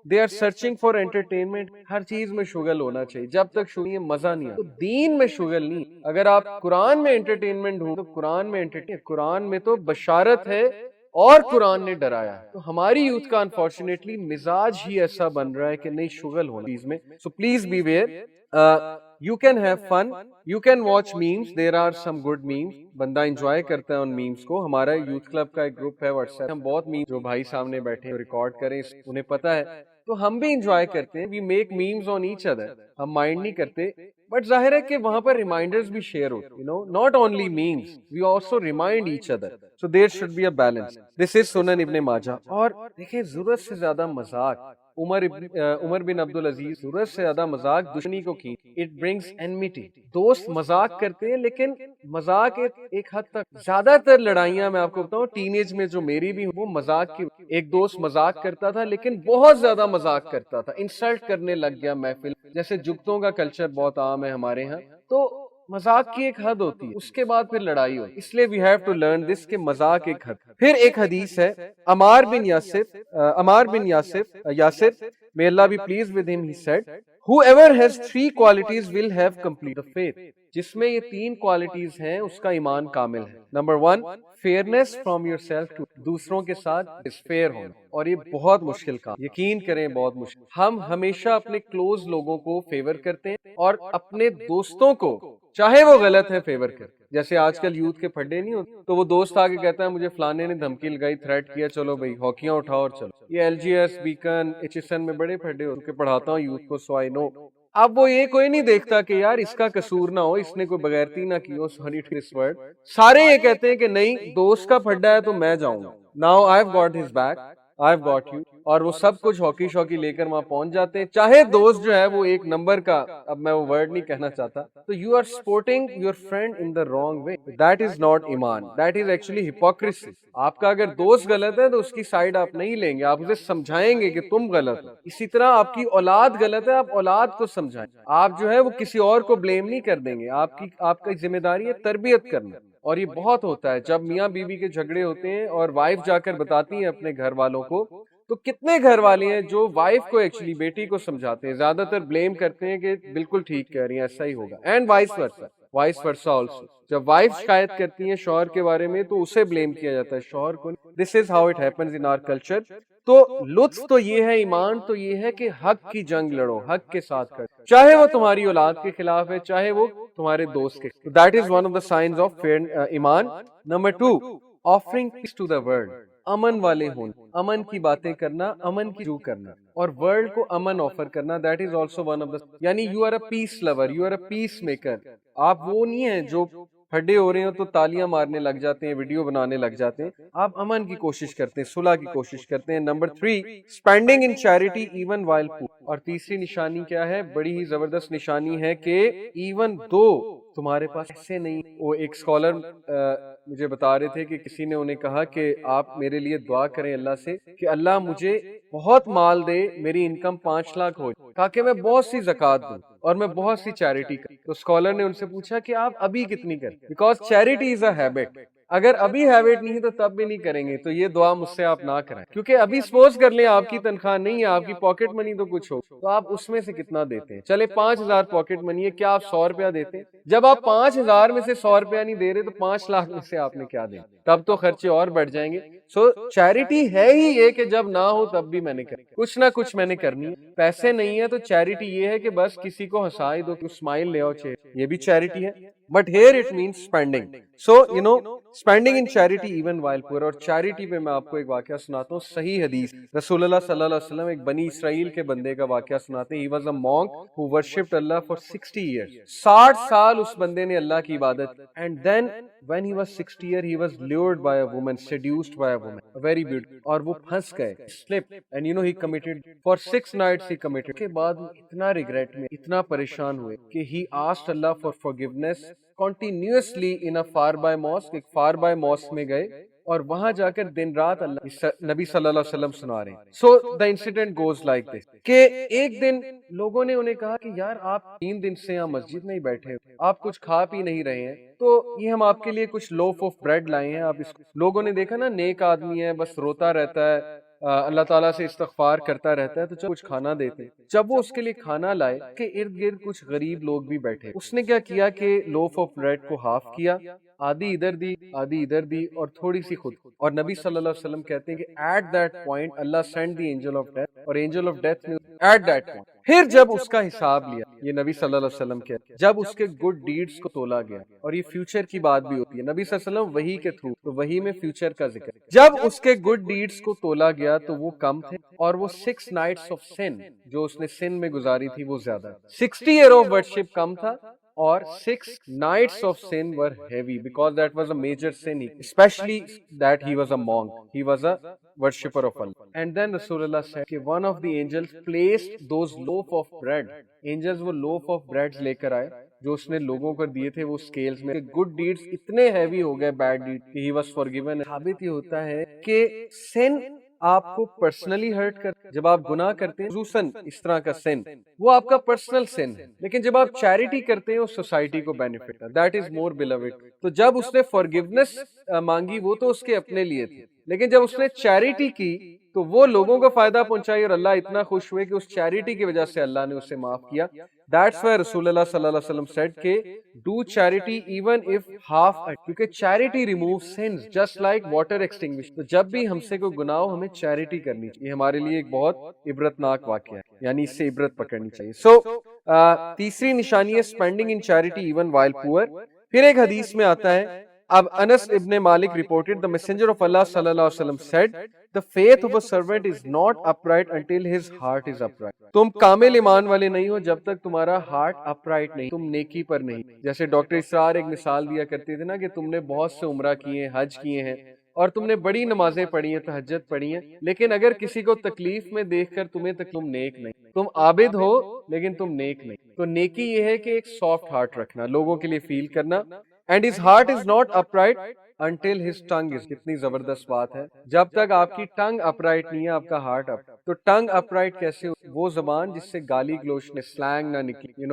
they are searching for entertainment. ہر چیز میں شغل ہونا چاہیے, جب تک شغل مزہ نہیں آتا. تو دین میں شغل نہیں. اگر آپ قرآن میں انٹرٹینمنٹ ہوں تو قرآن میں قرآن میں تو بشارت ہے اور قرآن نے ڈرایا. تو ہماری یوتھ کا انفارچونیٹلی مزاج ہی ایسا بن رہا ہے کہ نہیں شغل ہونا چیز میں. So please beware. You can have fun, you can watch memes, there are some good memes. بندہ انجوائے کرتا ہے ان میمز کو. ہمارا یوتھ کلب کا ایک گروپ ہے واٹس ایپ, ہم بہت میمز جو بھائی سامنے بیٹھے ہیں ریکارڈ کریں, انہیں پتہ ہے, تو ہم بھی انجوائے کرتے ہیں. We make memes on each other, ہم مائنڈ نہیں کرتے. بٹ ظاہر ہے کہ وہاں پر ریمائنڈرز بھی شیئر ہوتے, not only memes, we also remind each other. So there should be a balance. This is سنن ابن ماجہ. اور دیکھیں ضرورت سے زیادہ مذاق, عمر بن عبدالعزیز, ضرورت سے زیادہ مذاق دشمنی کو کی. It brings enmity. دوست مذاق کرتے ہیں لیکن مذاق ایک حد تک. زیادہ تر لڑائیاں میں آپ کو بتاؤں ٹین ایج میں جو میری بھی وہ مذاق کی. ایک دوست مذاق کرتا تھا لیکن بہت زیادہ مذاق کرتا تھا, انسلٹ کرنے لگ گیا محفل. جیسے جگتوں کا کلچر بہت عام ہے ہمارے ہاں, تو مذاق کی ایک حد ہوتی ہے، اس کے بعد پھر لڑائی ہوتی ہے، اس لیے we have to learn this کہ مذاق ایک حد۔ پھر ایک حدیث ہے عمار بن Yasir may Allah be pleased with him, he said, whoever has three qualities will have complete the faith. جس میں یہ تین کوالٹیز ہیں اس کا ایمان کامل ہے۔ Number 1 fairness from yourself to, دوسروں کے ساتھ فیئر ہونا، اور یہ بہت مشکل کام، یقین کریں بہت مشکل۔ ہم ہمیشہ اپنے کلوز لوگوں کو فیور کرتے ہیں اور اپنے دوستوں کو چاہے وہ غلط ہے فیور کرتے ہیں۔ جیسے آج کل یوتھ کے پھڈے نہیں ہوتے، تو وہ دوست آ کے کہتا ہے مجھے فلانے نے دھمکی لگائی، تھریٹ کیا، چلو بھائی ہاکیاں اٹھاؤ اور چلو۔ یہ L G S Beacon HSN میں بڑے پھڈے ہوتے، پڑھاتا ہوں یوتھ کو سو آئی نو۔ اب وہ یہ کوئی نہیں دیکھتا کہ یار اس کا قصور نہ ہو، اس نے کوئی بغیرتی نہ کی ہو، سوری ٹو دس ورڈ۔ سارے یہ کہتے ہیں کہ نہیں دوست کا پھڈا ہے تو میں جاؤں گا، now I have got his back, I have got you, اور وہ سب کچھ ہاکی شوکی لے کر وہاں پہنچ جاتے ہیں، چاہے دوست جو ہے وہ ایک نمبر کا، اب میں وہ ورڈ نہیں کہنا چاہتا، تو you are supporting your friend in the wrong way, that is not ایمان، دیٹ از ایکچولی ہپوکریسی۔ آپ کا اگر دوست غلط ہے تو اس کی سائڈ آپ نہیں لیں گے، آپ اسے سمجھائیں گے کہ تم غلط ہو۔ اسی طرح آپ کی اولاد غلط ہے، آپ اولاد کو سمجھائیں، آپ جو ہے وہ کسی اور کو بلیم نہیں کر دیں گے، آپ کی ذمہ داری ہے تربیت کرنا۔ اور یہ بہت ہوتا ہے جب میاں بیوی کے جھگڑے ہوتے ہیں اور وائف جا کر بتاتی ہیں اپنے گھر والوں کو، تو کتنے گھر والے ہیں جو وائف کو ایکچولی بیٹی کو سمجھاتے ہیں، زیادہ تر بلیم کرتے ہیں کہ بالکل ٹھیک کہہ رہی ہیں، ایسا ہی ہوگا، اینڈ وائس ورسا آلسو۔ جب وائف شکایت کرتی ہیں شوہر کے بارے میں تو اسے بلیم کیا جاتا ہے، شوہر کو۔ This is how it happens in our culture. تو لطف تو یہ ہے، ایمان تو یہ ہے کہ حق کی جنگ لڑو، حق کے ساتھ کرو، چاہے وہ تمہاری اولاد کے خلاف ہے، چاہے وہ تمہارے دوست کے۔ That is one of the signs of iman. Number 2 offering peace to the world, امن والے ہونا، امن کی باتیں کرنا، امن کی جو کرنا، اور ورلڈ کو امن آفر کرنا، that is also one of the, یعنی you are a peace lover, you are a peace maker. آپ وہ نہیں ہیں جو پھڈے ہو رہے ہیں تو تالیاں مارنے لگ جاتے ہیں، ویڈیو بنانے لگ جاتے ہیں، آپ امن کی کوشش کرتے ہیں، صلح کی کوشش کرتے ہیں۔ Number 3 spending in charity even while poor, اور تیسری نشانی کیا ہے، بڑی ہی زبردست نشانی ہے کہ ایون دو تمہارے پاس ایسے نہیں۔ وہ ایک اسکالر مجھے بتا رہے تھے کہ کسی نے انہیں کہا کہ آپ میرے لیے دعا کریں اللہ سے کہ اللہ مجھے بہت مال دے، میری انکم 5 لاکھ ہو تاکہ میں بہت سی زکوٰۃ دوں اور میں بہت سی چیریٹی کروں۔ تو اسکالر نے ان سے پوچھا کہ آپ ابھی کتنی کریں، because charity is a habit, اگر ابھی ہیبٹ نہیں تو تب بھی نہیں کریں گے، تو یہ دعا مجھ سے آپ نہ کریں، کیونکہ ابھی سپوز کر لیں آپ کی تنخواہ نہیں ہے، آپ کی پاکٹ منی تو کچھ ہو، تو آپ اس میں سے کتنا دیتے ہیں؟ چلے 5,000 پاکٹ منی ہے، کیا آپ 100 روپیہ دیتے ہیں؟ جب آپ 5,000 میں سے 100 روپیہ نہیں دے رہے تو 5 لاکھ میں سے آپ نے کیا دیں؟ تب تو خرچے اور بڑھ جائیں گے۔ سو چیریٹی ہے ہی یہ کہ جب نہ ہو تب بھی میں نے کرنی، کچھ نہ کچھ میں نے کرنی ہے۔ پیسے نہیں ہے تو چیریٹی یہ ہے کہ بس کسی کو ہنسا ہی دو، اسمائل لے آؤ چہرے، یہ بھی چیریٹی ہے، but here it means spending. So you know spending in charity even while poor. اور چیریٹی پہ میں آپ کو ایک واقعہ سناتا ہوں، صحیح حدیث، رسول اللہ صلی اللہ علیہ وسلم ایک بنی اسرائیل کے بندے کا واقعہ سناتے ہیں۔ He was a monk who worshipped Allah for 60 years. 60 سال اس بندے نے اللہ کی عبادت، and then when he was 60 years he was lured by a woman, seduced by a woman, very beautiful، اور وہ پھنس گئے، slipped, and you know he committed for 6 nights he committed۔ کے بعد اتنا ریگریٹ میں، اتنا پریشان ہوئے کہ he asked Allah for forgiveness continuously in a far by mosque، ایک far by mosque میں گئے اور وہاں جا کر دن رات اللہ نبی صلی اللہ علیہ وسلم سنا رہے ہیں۔ So the incident goes like this کہ ایک دن لوگوں نے انہیں کہا کہ یار آپ 3 دن سے یہاں مسجد میں ہی بیٹھے ہو، آپ کچھ کھا پی نہیں رہے ہیں، تو یہ ہم آپ کے لیے کچھ لوف آف بریڈ لائے ہیں، آپ اس کو۔ لوگوں نے دیکھا نا نیک آدمی ہے، بس روتا رہتا ہے، اللہ تعالیٰ سے استغفار کرتا رہتا ہے، تو چلو کچھ کھانا دیتے۔ جب وہ اس کے لیے کھانا لائے کہ ارد گرد کچھ غریب لوگ بھی بیٹھے، اس نے کیا کیا کہ لوف آف بریڈ کو ہاف کیا، آدھی ادھر دی، آدھی ادھر دی، اور تھوڑی سی خود۔ اور نبی صلی اللہ علیہ وسلم کہتے ہیں کہ at that point Allah send the angel of death, اور اینجل آف ڈیتھ نے ایٹ دیٹ پوائنٹ پھر جب اس کا حساب لیا، یہ نبی صلی اللہ علیہ وسلم کہتے ہیں، جب اس کے گڈ ڈیڈز کو تولا گیا، اور یہ فیوچر کی بات بھی ہوتی ہے، نبی صلی اللہ علیہ وسلم وحی کے تھرو، تو وحی میں فیوچر کا ذکر، جب اس کے گڈ ڈیڈز کو تولا گیا تو وہ کم تھے، اور وہ 6 نائٹس آف سن جو اس نے سن میں گزاری تھی وہ زیادہ، 60 ایئر آف ورشپ کم تھا، اور 6 nights of sin were heavy because that was a major sin, especially that he was a monk, he was a worshipper of Allah. And then Rasulullah said کہ one of the angels placed those loaf of bread, angels وہ loaf of breads لے کر آئے جو اس نے لوگوں کو دیے تھے، وہ اسکیلز میں گڈ ڈیڈز اتنے ہیوی ہو گئے بیڈ ڈیڈ کہ he was forgiven۔ ثابت یہ ہوتا ہے کہ sin آپ کو پرسنلی ہرٹ کرتے ہیں. جب آپ گناہ کرتے ہیں خصوصاً اس طرح کا سن وہ آپ کا پرسنل سن ہے, لیکن جب آپ چیریٹی کرتے ہیں اس سوسائٹی کو بینیفٹ ہے. دیٹ از مور بیلوڈ. تو جب اس نے فارگیونیس مانگی وہ تو اس کے اپنے لیے تھی, لیکن جب اس نے چیریٹی کی تو وہ لوگوں کو فائدہ پہنچائی اور اللہ اتنا خوش ہوئے کہ اس چیریٹی کی وجہ سے اللہ نے اسے معاف کیا. That's why رسول اللہ صلی اللہ علیہ وسلم said کہ do charity even if half, کیونکہ charity removes sins just like water extinguish. تو جب بھی ہم سے کوئی گناہ ہو ہمیں چیریٹی کرنی چاہیے. یہ ہمارے لیے ایک بہت عبرتناک واقعہ ہے, یعنی اس سے عبرت پکڑنی چاہیے. تیسری نشانی ہے spending in charity even while poor. پھر ایک حدیث میں آتا ہے, اب انس ابن مالک reported the messenger of Allah صلی اللہ علیہ وسلم said the faith of a servant is not upright until his heart is upright. تم کامل ایمان والے نہیں ہو جب تک تمہارا ہارٹ اپرائٹ نہیں, تم نیکی پر نہیں. جیسے ڈاکٹر اسرار ایک مثال دیا کرتے تھے نا کہ تم نے بہت سے عمرہ کیے ہیں, حج کیے ہیں اور تم نے بڑی نمازیں پڑھی ہیں, تہجد پڑھی ہیں, لیکن اگر کسی کو تکلیف میں دیکھ کر تم نیک نہیں. تم عابد ہو لیکن تم نیک نہیں. تو نیکی یہ ہے کہ ایک سافٹ ہارٹ رکھنا, لوگوں کے لیے فیل کرنا. And his heart is not upright until his tongue is. کتنی زبردست بات ہے, جب تک آپ کی ٹنگ اپرائٹ نہیں ہے آپ کا ہارٹ اپ. تو ٹنگ اپرائٹ کیسے؟ وہ زبان جس سے گالی گلوچ نے سلینگ نہ نکلے,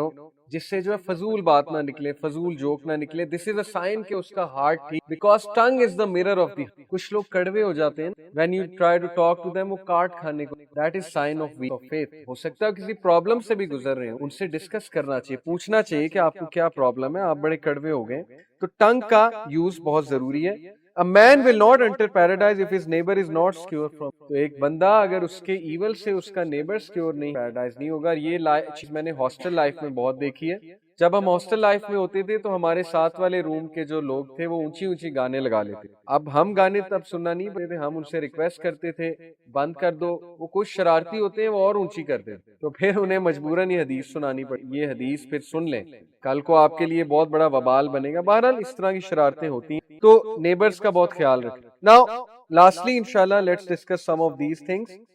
جس سے جو ہے فضول بات نہ نکلے, فضول جوک نہ نکلے. دس از اے سائن کہ اس کا ہارٹ ٹھیک, because tongue is the mirror of the. کچھ لوگ کڑوے ہو جاتے ہیں when you try to talk to them, وہ کاٹ کھانے کو. that is sign of weak of faith. ہو سکتا ہے کسی پرابلم سے بھی گزر رہے ہیں, ان سے ڈسکس کرنا چاہیے, پوچھنا چاہیے کہ آپ کو کیا پرابلم ہے, آپ بڑے کڑوے ہو گئے. تو ٹنگ کا یوز بہت ضروری ہے. A man will not enter paradise if his neighbor is not secure from. تو ایک بندہ اگر اس کے ایول سے اس کا نیبر سیکیور نہیں, پیراڈائز نہیں ہوگا. یہ چیز میں نے ہاسٹل لائف میں بہت دیکھی ہے. جب ہم ہاسٹل لائف میں ہوتے تھے تو ہمارے ساتھ والے روم کے جو لوگ تھے وہ اونچی اونچی گانے لگا لیتے. اب ہم گانے تب سننا نہیں پڑتے, ہم ان سے ریکویسٹ کرتے تھے بند کر دو. وہ کچھ شرارتی ہوتے ہیں وہ اور اونچی کرتے, تو پھر انہیں مجبوراً یہ حدیث سنانی پڑی. یہ حدیث پھر سن لیں, کل کو آپ کے لیے بہت بڑا وبال بنے گا. بہرحال اس طرح کی شرارتیں ہوتی ہیں, تو نیبرز کا بہت خیال رکھیں. Now lastly inshallah let's discuss some of these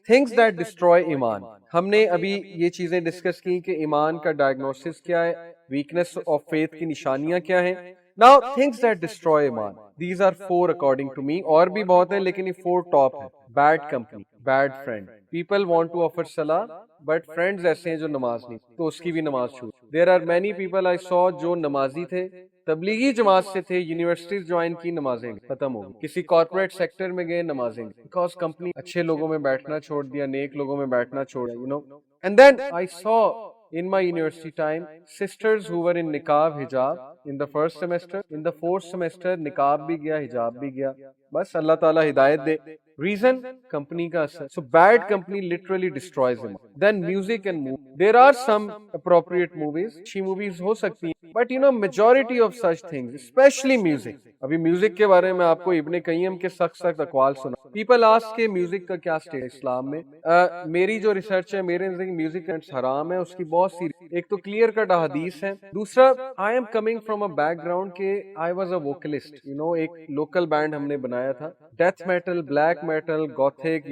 things that destroy ایمان. ہم نے ابھی یہ چیزیں ڈسکس کی کہ ایمان کا ڈائگنوسس کیا ہے, ویکنس آف فیتھ کی نشانیاں کیا ہیں. Now things that destroy ایمان, these are 4 according to me. اور بھی بہت ہیں لیکن یہ 4 ٹاپ ہیں. Bad company, bad friend. People want to offer salah but friends ایسے ہیں جو نماز نہیں, تو اس کی بھی نماز چھوٹ. There are many people I saw جو نمازی تھے, تبلیغی جماعت سے تھے, یونیورسٹیز جوائن کی, نمازیں ختم ہو گئی. کسی کارپوریٹ سیکٹر میں گئے, نمازیں بیکاز کمپنی اچھے لوگوں میں بیٹھنا چھوڑ دیا, نیک لوگوں میں بیٹھنا چھوڑ دیا, And then I saw in my university time sisters who were in niqab, hijab in the first semester. In the 4th semester niqab بھی گیا, hijab بھی گیا. بس اللہ تعالیٰ ہدایت دے. Reason, company کا اثر. So bad company literally destroys them. Then music and movies. There are some appropriate movies, اچھی movies ہو سکتی ہیں, but majority of such things, especially music. ابھی میوزک کے بارے میں آپ کو ابن قیم کے سخت اقوال سنا. People ask کہ میوزک کا کیا سٹیٹ ہے اسلام میں. میری جو ریسرچ ہے, میرے نزدیک میوزک حرام ہے. اس کی بہت سی, ایک تو کلیئر کٹ حدیث ہے, دوسرا I am coming from a background کہ I was a vocalist. ایک لوکل بینڈ ہم نے بنایا تھا, death metal, black metal, gothic,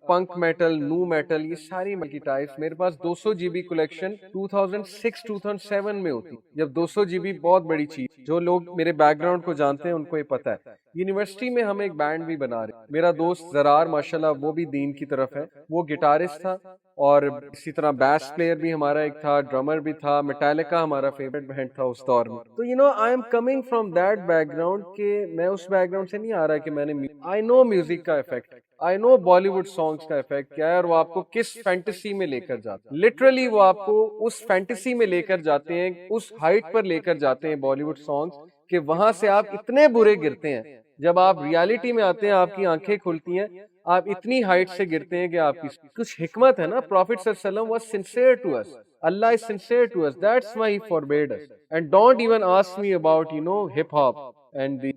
punk metal, nu metal, یہ ساری کی ٹائپس. میرے پاس 200 GB کلیکشن 2006-2007 میں ہوتی. جب 200 GB بہت بڑی چیز, جو لوگ میرے بیک گراؤنڈ کو جانتے ہیں ان کو یہ پتا ہے. یونیورسٹی میں ہم ایک بینڈ بھی بنا رہے. میرا دوست زرار ماشاءاللہ وہ بھی دین کی طرف ہے, وہ گٹارسٹ تھا, اور اسی طرح بیس پلیئر بھی ہمارا ایک تھا, ڈرمر بھی تھا. میٹالکا ہمارا فیوریٹ بینڈ تھا اس دور میں. تو I am coming from that back ground کہ میں اس بیک گراؤنڈ سے نہیں آ رہا کہ میں نے, آئی نو میوزک کا effect, I know Bollywood songs کا افیکٹ کیا ہے, اور وہ آپ کو کس فینٹیسی میں لے کر جاتے ہیں. لٹرلی وہ آپ کو اس فینٹیسی میں لے کر جاتے ہیں, اس ہائٹ پر لے کر جاتے ہیں بالی ووڈ سانگس, کہ وہاں سے آپ اتنے برے گرتے ہیں. جب آپ ریالٹی میں آتے ہیں آپ کی آنکھیں کھلتی ہیں, آپ اتنی ہائٹ سے گرتے ہیں کہ آپ کی کچھ حکمت ہے نا. پروفیٹ صلی اللہ علیہ وسلم was sincere to us. Allah is sincere to us. That's why he forbade us. And don't even ask me about hip hop and the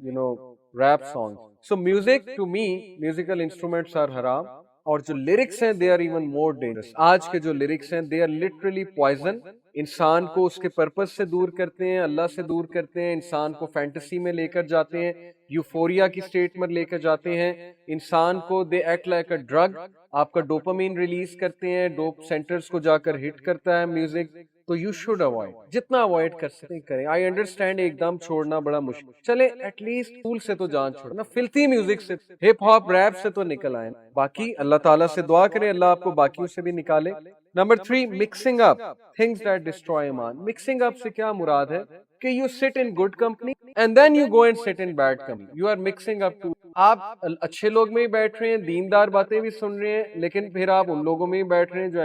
rap songs. So music, to me, musical instruments are haram. اور جو lyrics ہیں they are even more dangerous. آج کے جو lyrics ہیں they are literally poison. انسان کو اس کے پرپس سے دور کرتے ہیں, اللہ سے دور کرتے ہیں, انسان کو فینٹیسی میں لے کر جاتے ہیں, یوفوریا کی سٹیٹ میں لے کر جاتے ہیں. انسان کو they act like a drug. آپ کا ڈوپامین ریلیز کرتے ہیں, ڈوپ سینٹرز کو جا کر ہٹ کرتا ہے میوزک. تو یو شوڈ اوائڈ، جتنا اوائڈ کر سکتے کریں. آئی انڈرسٹینڈ ایک دم چھوڑنا بڑا مشکل، چلے ایٹ لیسٹ پھول سے تو جان چھوڑنا، فلتی میوزک سے، ہپ ہاپ ریپ سے تو نکل آئے. باقی اللہ تعالیٰ سے دعا کریں اللہ آپ کو باقیوں سے بھی نکالے. Number 3، mixing up things that destroy ایمان. mixing up سے کیا مراد ہے کہ you sit in good company and then you go and sit in bad company. You are mixing up to، آپ اچھے لوگ میں ہی بیٹھ رہے ہیں، دیندار باتیں بھی سن رہے ہیں، لیکن پھر آپ ان لوگوں میں ہی بیٹھ رہے ہیں جو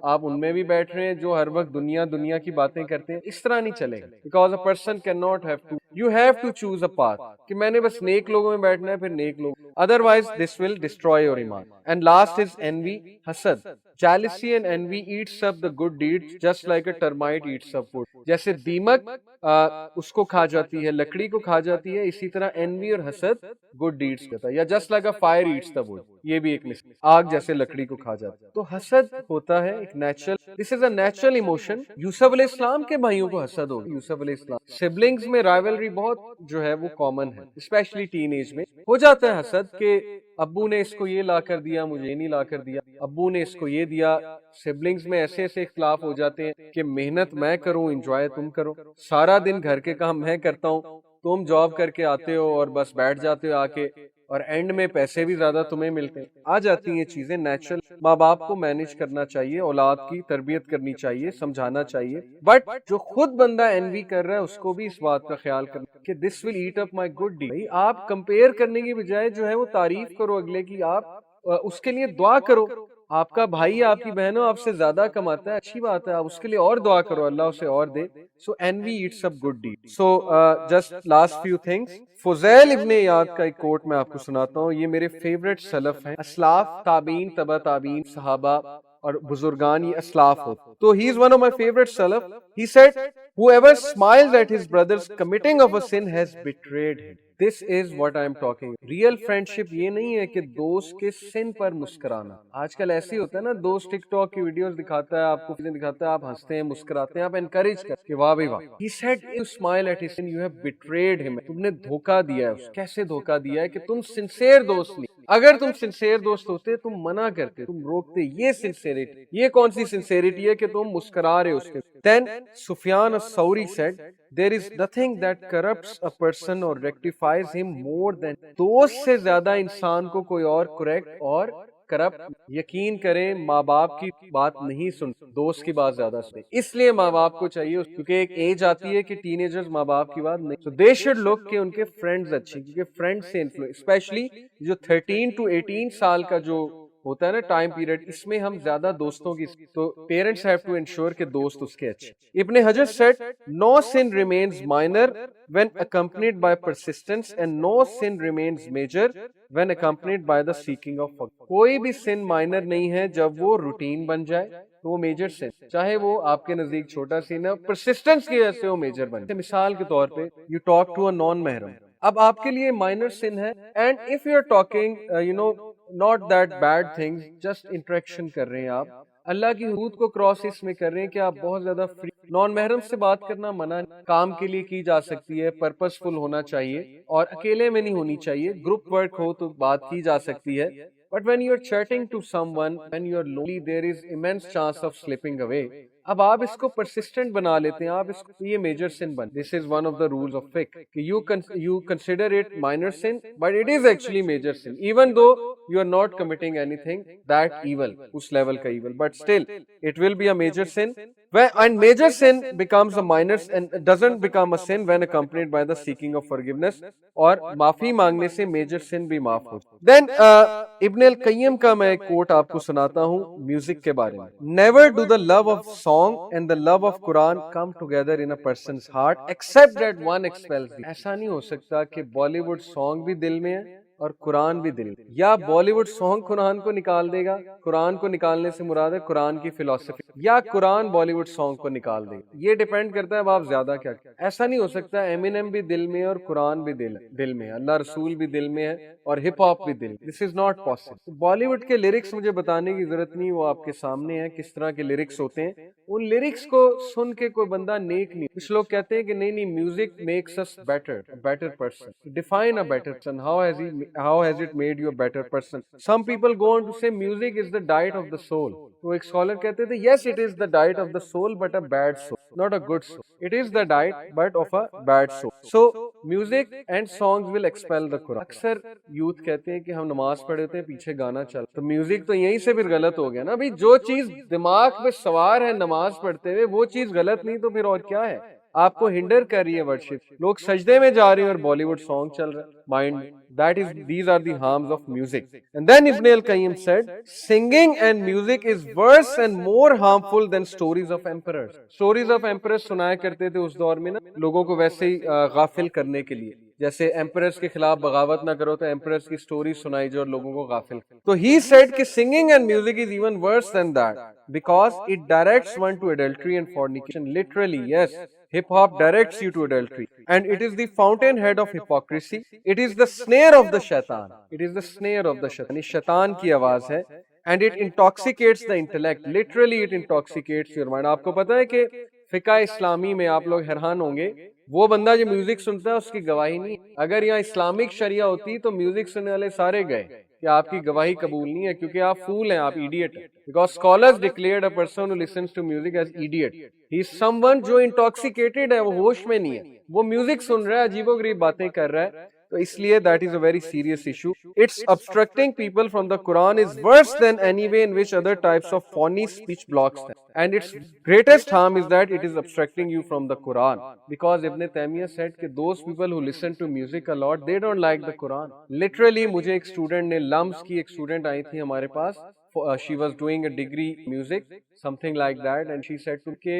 آپ ان میں بھی بیٹھ رہے ہیں جو ہر وقت دنیا کی باتیں کرتے ہیں. اس طرح نہیں چلے گا. Because a person cannot have to، you have to choose a path کہ میں نے بس نیک لوگوں میں بیٹھنا ہے، پھر نیک لوگ. Otherwise this will destroy your iman. And last is envy، حسد. Jealousy and envy eats up the good deeds just like a termite eats up wood. جیسے دیمک اس کو کھا جاتی ہے، لکڑی کو کھا جاتی ہے، اسی طرح envy اور حسد good deeds کرتا ہے. یا just like a fire eats the wood، یہ بھی ایک مثال، آگ جیسے لکڑی کو کھا جاتا ہے. تو حسد ہوتا ہے ایک natural, this is a natural emotion. یوسف علیہ السلام کے بھائیوں کو حسد ہوگا. یوسف علیہ السلام سبلنگز میں رائولری بہت جو ہے وہ کامن ہے، اسپیشلی ٹین ایج میں ہو جاتا ہے حسد کہ ابو نے اس کو یہ لا کر دیا، مجھے نہیں لا کر دیا، ابو نے اس کو یہ دیا. سبلنگز میں ایسے ایسے اختلاف ہو جاتے ہیں کہ محنت میں کروں، انجوائے تم کرو. سارا دن گھر کے کام میں کرتا ہوں، تم جاب کر کے آتے ہو اور بس بیٹھ جاتے ہو آ کے، اور اینڈ میں پیسے بھی زیادہ تمہیں ملتے ہیں. آ جاتی ہیں یہ چیزیں نیچرل. ماں باپ کو مینج کرنا چاہیے، اولاد کی تربیت کرنی چاہیے، سمجھانا چاہیے. بٹ جو خود بندہ انوی کر رہا ہے اس کو بھی اس بات کا خیال کرنا کہ this will eat up my good deed. آپ کمپیئر کرنے کی بجائے جو ہے وہ تعریف کرو اگلے کی، آپ اس کے لیے دعا کرو. آپ کا بھائی آپ کی بہنوں آپ سے زیادہ کماتا ہے، اچھی بات ہے، آپ اس کے لیے اور دعا کرو، اللہ اسے اور دے. سو envy eats up good deeds. So just last few things. Fuzail ابن عیاض کا ایک کوٹ میں آپ کو سناتا ہوں، یہ میرے فیوریٹ سلف ہیں، اسلاف، تابعین، تبع تابعین، صحابہ اور بزرگان یہ اسلاف ہوتے. تو he is one of my favorite salaf. He said whoever smiles at his brother's committing of a sin has betrayed him. This is what I am talking. Real friendship یہ نہیں ہے کہ دوست کے سن پر مسکرانا. آج کل ایسے ہی ہوتا ہے نا، دوست ٹک ٹاک کی ویڈیوز دکھاتا ہے آپ کو، دکھاتا ہے، آپ ہنستے ہیں، مسکراتے ہیں، آپ انکریج کرتے ہیں، واہ بھائی واہ. He said you smile at his sin you have betrayed him. تم نے دھوکہ دیا ہے. کیسے دھوکہ دیا ہے کہ تم سنسیئر دوست نہیں. اگر تم سنسیئر دوست ہوتے تم منع کرتے، تم روکتے. یہ سنسیئرٹی، یہ کون سی سنسیئرٹی ہے کہ تم مسکرا رہے اس کے. Then Sufyan الثوری said there is nothing that corrupts a person or rectifies him more than، دوست سے زیادہ انسان کو کوئی اور کریکٹ اور کرپٹ. یقین کریں ماں باپ کی بات نہیں سنتے، دوست کی بات زیادہ سنتے. اس لیے ماں باپ کو چاہیے، کیونکہ ایک ایج آتی ہے کہ ٹین ایجرز ماں باپ کی بات نہیں. So they should look کہ ان کے فرینڈز اچھے، کیونکہ فرینڈ سے انفلوئنس، اسپیشلی جو 13 to 18 سال کا جو ہوتا ہے نا ٹائم پیریڈ، اس میں ہم زیادہ دوستوں کی، تو پیرنٹس ہیو ٹو انشور کہ دوست اس کے اچھے. ابن حجر set no sin remains minor when accompanied by persistence and no sin remains major when accompanied by the seeking of forgiveness. کوئی بھی سن مائنر نہیں ہے جب وہ روٹین بن جائے تو وہ میجر سن، چاہے وہ آپ کے نزدیک چھوٹا سن ہے، پرسسٹنس کی وجہ سے وہ میجر بن جائے. مثال کے طور پہ you talk to a non محرم، اب آپ کے لیے مائنر سن ہے، and if you are talking not that bad things، just interaction کر رہے ہیں آپ، اللہ کی حدود کو کراس اس میں کر رہے ہیں کہ آپ بہت زیادہ فری. نان محرم سے بات کرنا منع، کام کے لیے کی جا سکتی ہے، پرپس فل ہونا چاہیے اور اکیلے میں نہیں ہونی چاہیے. گروپ ورک ہو تو بات کی جا سکتی ہے. But when you are chatting to someone, when you are lonely, there is immense chance of slipping away. اب آپ اس کو persistent بنا لیتے ہیں، آپ اس کو یہ major sin bin. This is one of the rules of fiqh. You consider it minor sin, but it is actually major sin. Even though you are not committing anything that evil, us level کا evil, but still it will be a major sin. And major sin becomes a minor and doesn't become a sin when accompanied by the seeking of forgiveness. اور معافی مانگنے سے major sin بھی معاف ہو. Then ابن القیم کا میں ایک کوٹ آپ کو سناتا ہوں میوزک کے بارے میں. Never do the love of song and the love of Quran come together in a person's heart except that one expels the. ایسا نہیں ہو سکتا کہ بالی ووڈ سانگ بھی دل میں ہے اور قرآن بھی دل میں. یا بالی ووڈ سانگ قرآن کو نکال دے گا، قرآن کو نکالنے سے مراد ہے قرآن کی فلسفی، یا قرآن بالی ووڈ سانگ کو نکال دے گا. یہ ڈیپینڈ کرتا ہے اب آپ زیادہ کیا. ایسا نہیں ہو سکتا ایمینم بھی دل میں اور قرآن بھی دل میں، اللہ رسول بھی دل میں ہے اور ہپ ہاپ بھی دل. This is not possible. Bollywood کے لیرکس مجھے بتانے کی ضرورت نہیں، وہ آپ کے سامنے ہیں کس طرح کے لیرکس ہوتے ہیں. ان لیرکس کو سن کے کوئی بندہ نیک نہیں. کچھ لوگ کہتے ہیں کہ نہیں میوزک میکس اس better person. Define a better person. How has he how has it made you a better person? Some people go on to say music is the diet of the soul. تو ایک scholar کہتے تھے yes it is the diet of the soul but a bad soul, not a good soul. It is the diet but of a bad soul. So music and songs will expel the Quran. اکثر youth کہتے ہیں کہ ہم نماز پڑھے ہوتے ہیں پیچھے گانا چل، تو میوزک تو یہیں سے پھر غلط ہو گیا نا. بھائی جو چیز دماغ پہ سوار ہے نماز پڑھتے ہوئے وہ چیز غلط نہیں تو پھر اور کیا ہے؟ آپ کو ہنڈر کر رہی ہے ورشپ. لوگ سجدے میں جا رہے ہیں اور بالی ووڈ سانگ چل رہا ہے mind. These are the harms of music. And then Ibn al-Qayyim said, singing and music is worse and more harmful than stories of emperors. Stories of emperors سنایا کرتے تھے اس دور میں نا لوگوں کو ویسے ہی غافل کرنے کے لیے. جیسے ایمپررز کے خلاف بغاوت نہ کرو تو ایمپررز کی سٹوری سنائی جو لوگوں کو غافل. تو he said کہ singing and music is even worse than that because it directs one to adultery and fornication. Literally, yes. Hip hop directs you to adultery and it is the fountainhead of hypocrisy. It is the snare of the shaitan. It is the snare of the shaitan. یہ شیطان کی آواز ہے. And it intoxicates the intellect. Literally it intoxicates your mind. آپ کو پتا ہے کہ فقہ اسلامی میں آپ لوگ حیران ہوں گے وہ بندہ جو میوزک سنتا ہے اس کی گواہی نہیں. اگر یہاں اسلامک شریعہ ہوتی تو میوزک سننے والے سارے گئے کہ آپ کی گواہی قبول نہیں ہے کیونکہ آپ فول ہیں, آپ ایڈیٹ ہیں. Because scholars declared a person who listens to music as idiot. He is someone جو intoxicated ہے, وہ ہوش میں نہیں ہے, وہ میوزک سن رہا ہے, عجیب و غریب باتیں کر رہا ہے. تو اس لیے that is a very serious issue. It's obstructing people from the Quran is worse than any way in which other types of phony speech blocks them. And its greatest harm is that it is obstructing you from the Quran. Because Ibn Taymiyyah said that those people who listen to music a lot, they don't like the Quran. Literally مجھے ایک student نے لمس کی ایک student I تھی ہمارے پاس. She was doing a degree music, something like that, and she said to me,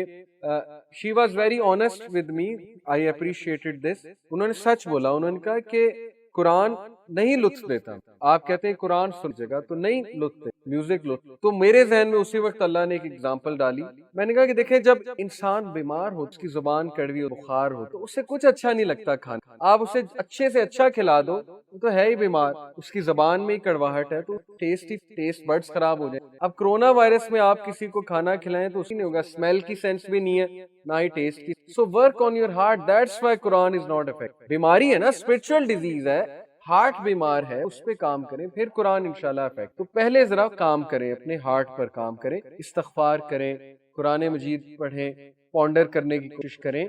she was very honest with me. I appreciated this. انہوں نے سچ بولا, انہوں نے کہا کہ قرآن نہیں لطف دیتا. آپ کہتے ہیں قرآن سن جگہ تو نہیں لطف دیتا, میوزک لطف. تو میرے ذہن میں اسی وقت اللہ نے ایک ایگزامپل ڈالی. میں نے کہا کہ دیکھیں جب انسان بیمار ہو, اس کی زبان کڑوی ہو, بخار ہو, تو اسے کچھ اچھا نہیں لگتا کھانا. آپ اسے اچھے سے اچھا کھلا دو تو ہے ہی بیمار, اس کی زبان میں ہی کڑواہٹ ہے, تو ٹیسٹ برڈز خراب ہو جائیں. اب کرونا وائرس میں آپ کسی کو کھانا کھلائیں تو اسی نہیں ہوگا, اسمیل کی سینس بھی نہیں ہے نہ ہی ٹیسٹ کی. So work on your heart, that's why Quran is not affect. بیماری ہے نا, اسپرچل ڈیزیز ہے, ہارٹ بیمار ہے, اس پہ کام کریں, پھر قرآن انشاءاللہ افیکٹ. تو پہلے ذرا کام کریں, اپنے ہارٹ پر کام کریں, استغفار کریں, قرآن مجید پڑھیں, پونڈر کرنے کی کوشش کریں.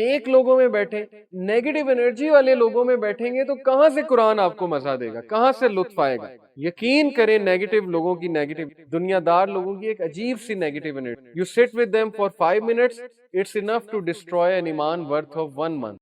نیک لوگوں میں بیٹھیں. نیگیٹو انرجی والے لوگوں میں بیٹھیں گے تو کہاں سے قرآن آپ کو مزہ دے گا, کہاں سے لطف آئے گا؟ یقین کریں نیگیٹو لوگوں کی, نیگیٹو دنیا دار لوگوں کی ایک عجیب سی negative energy. You sit with them for 5 minutes, it's enough to destroy an iman worth of 1 month.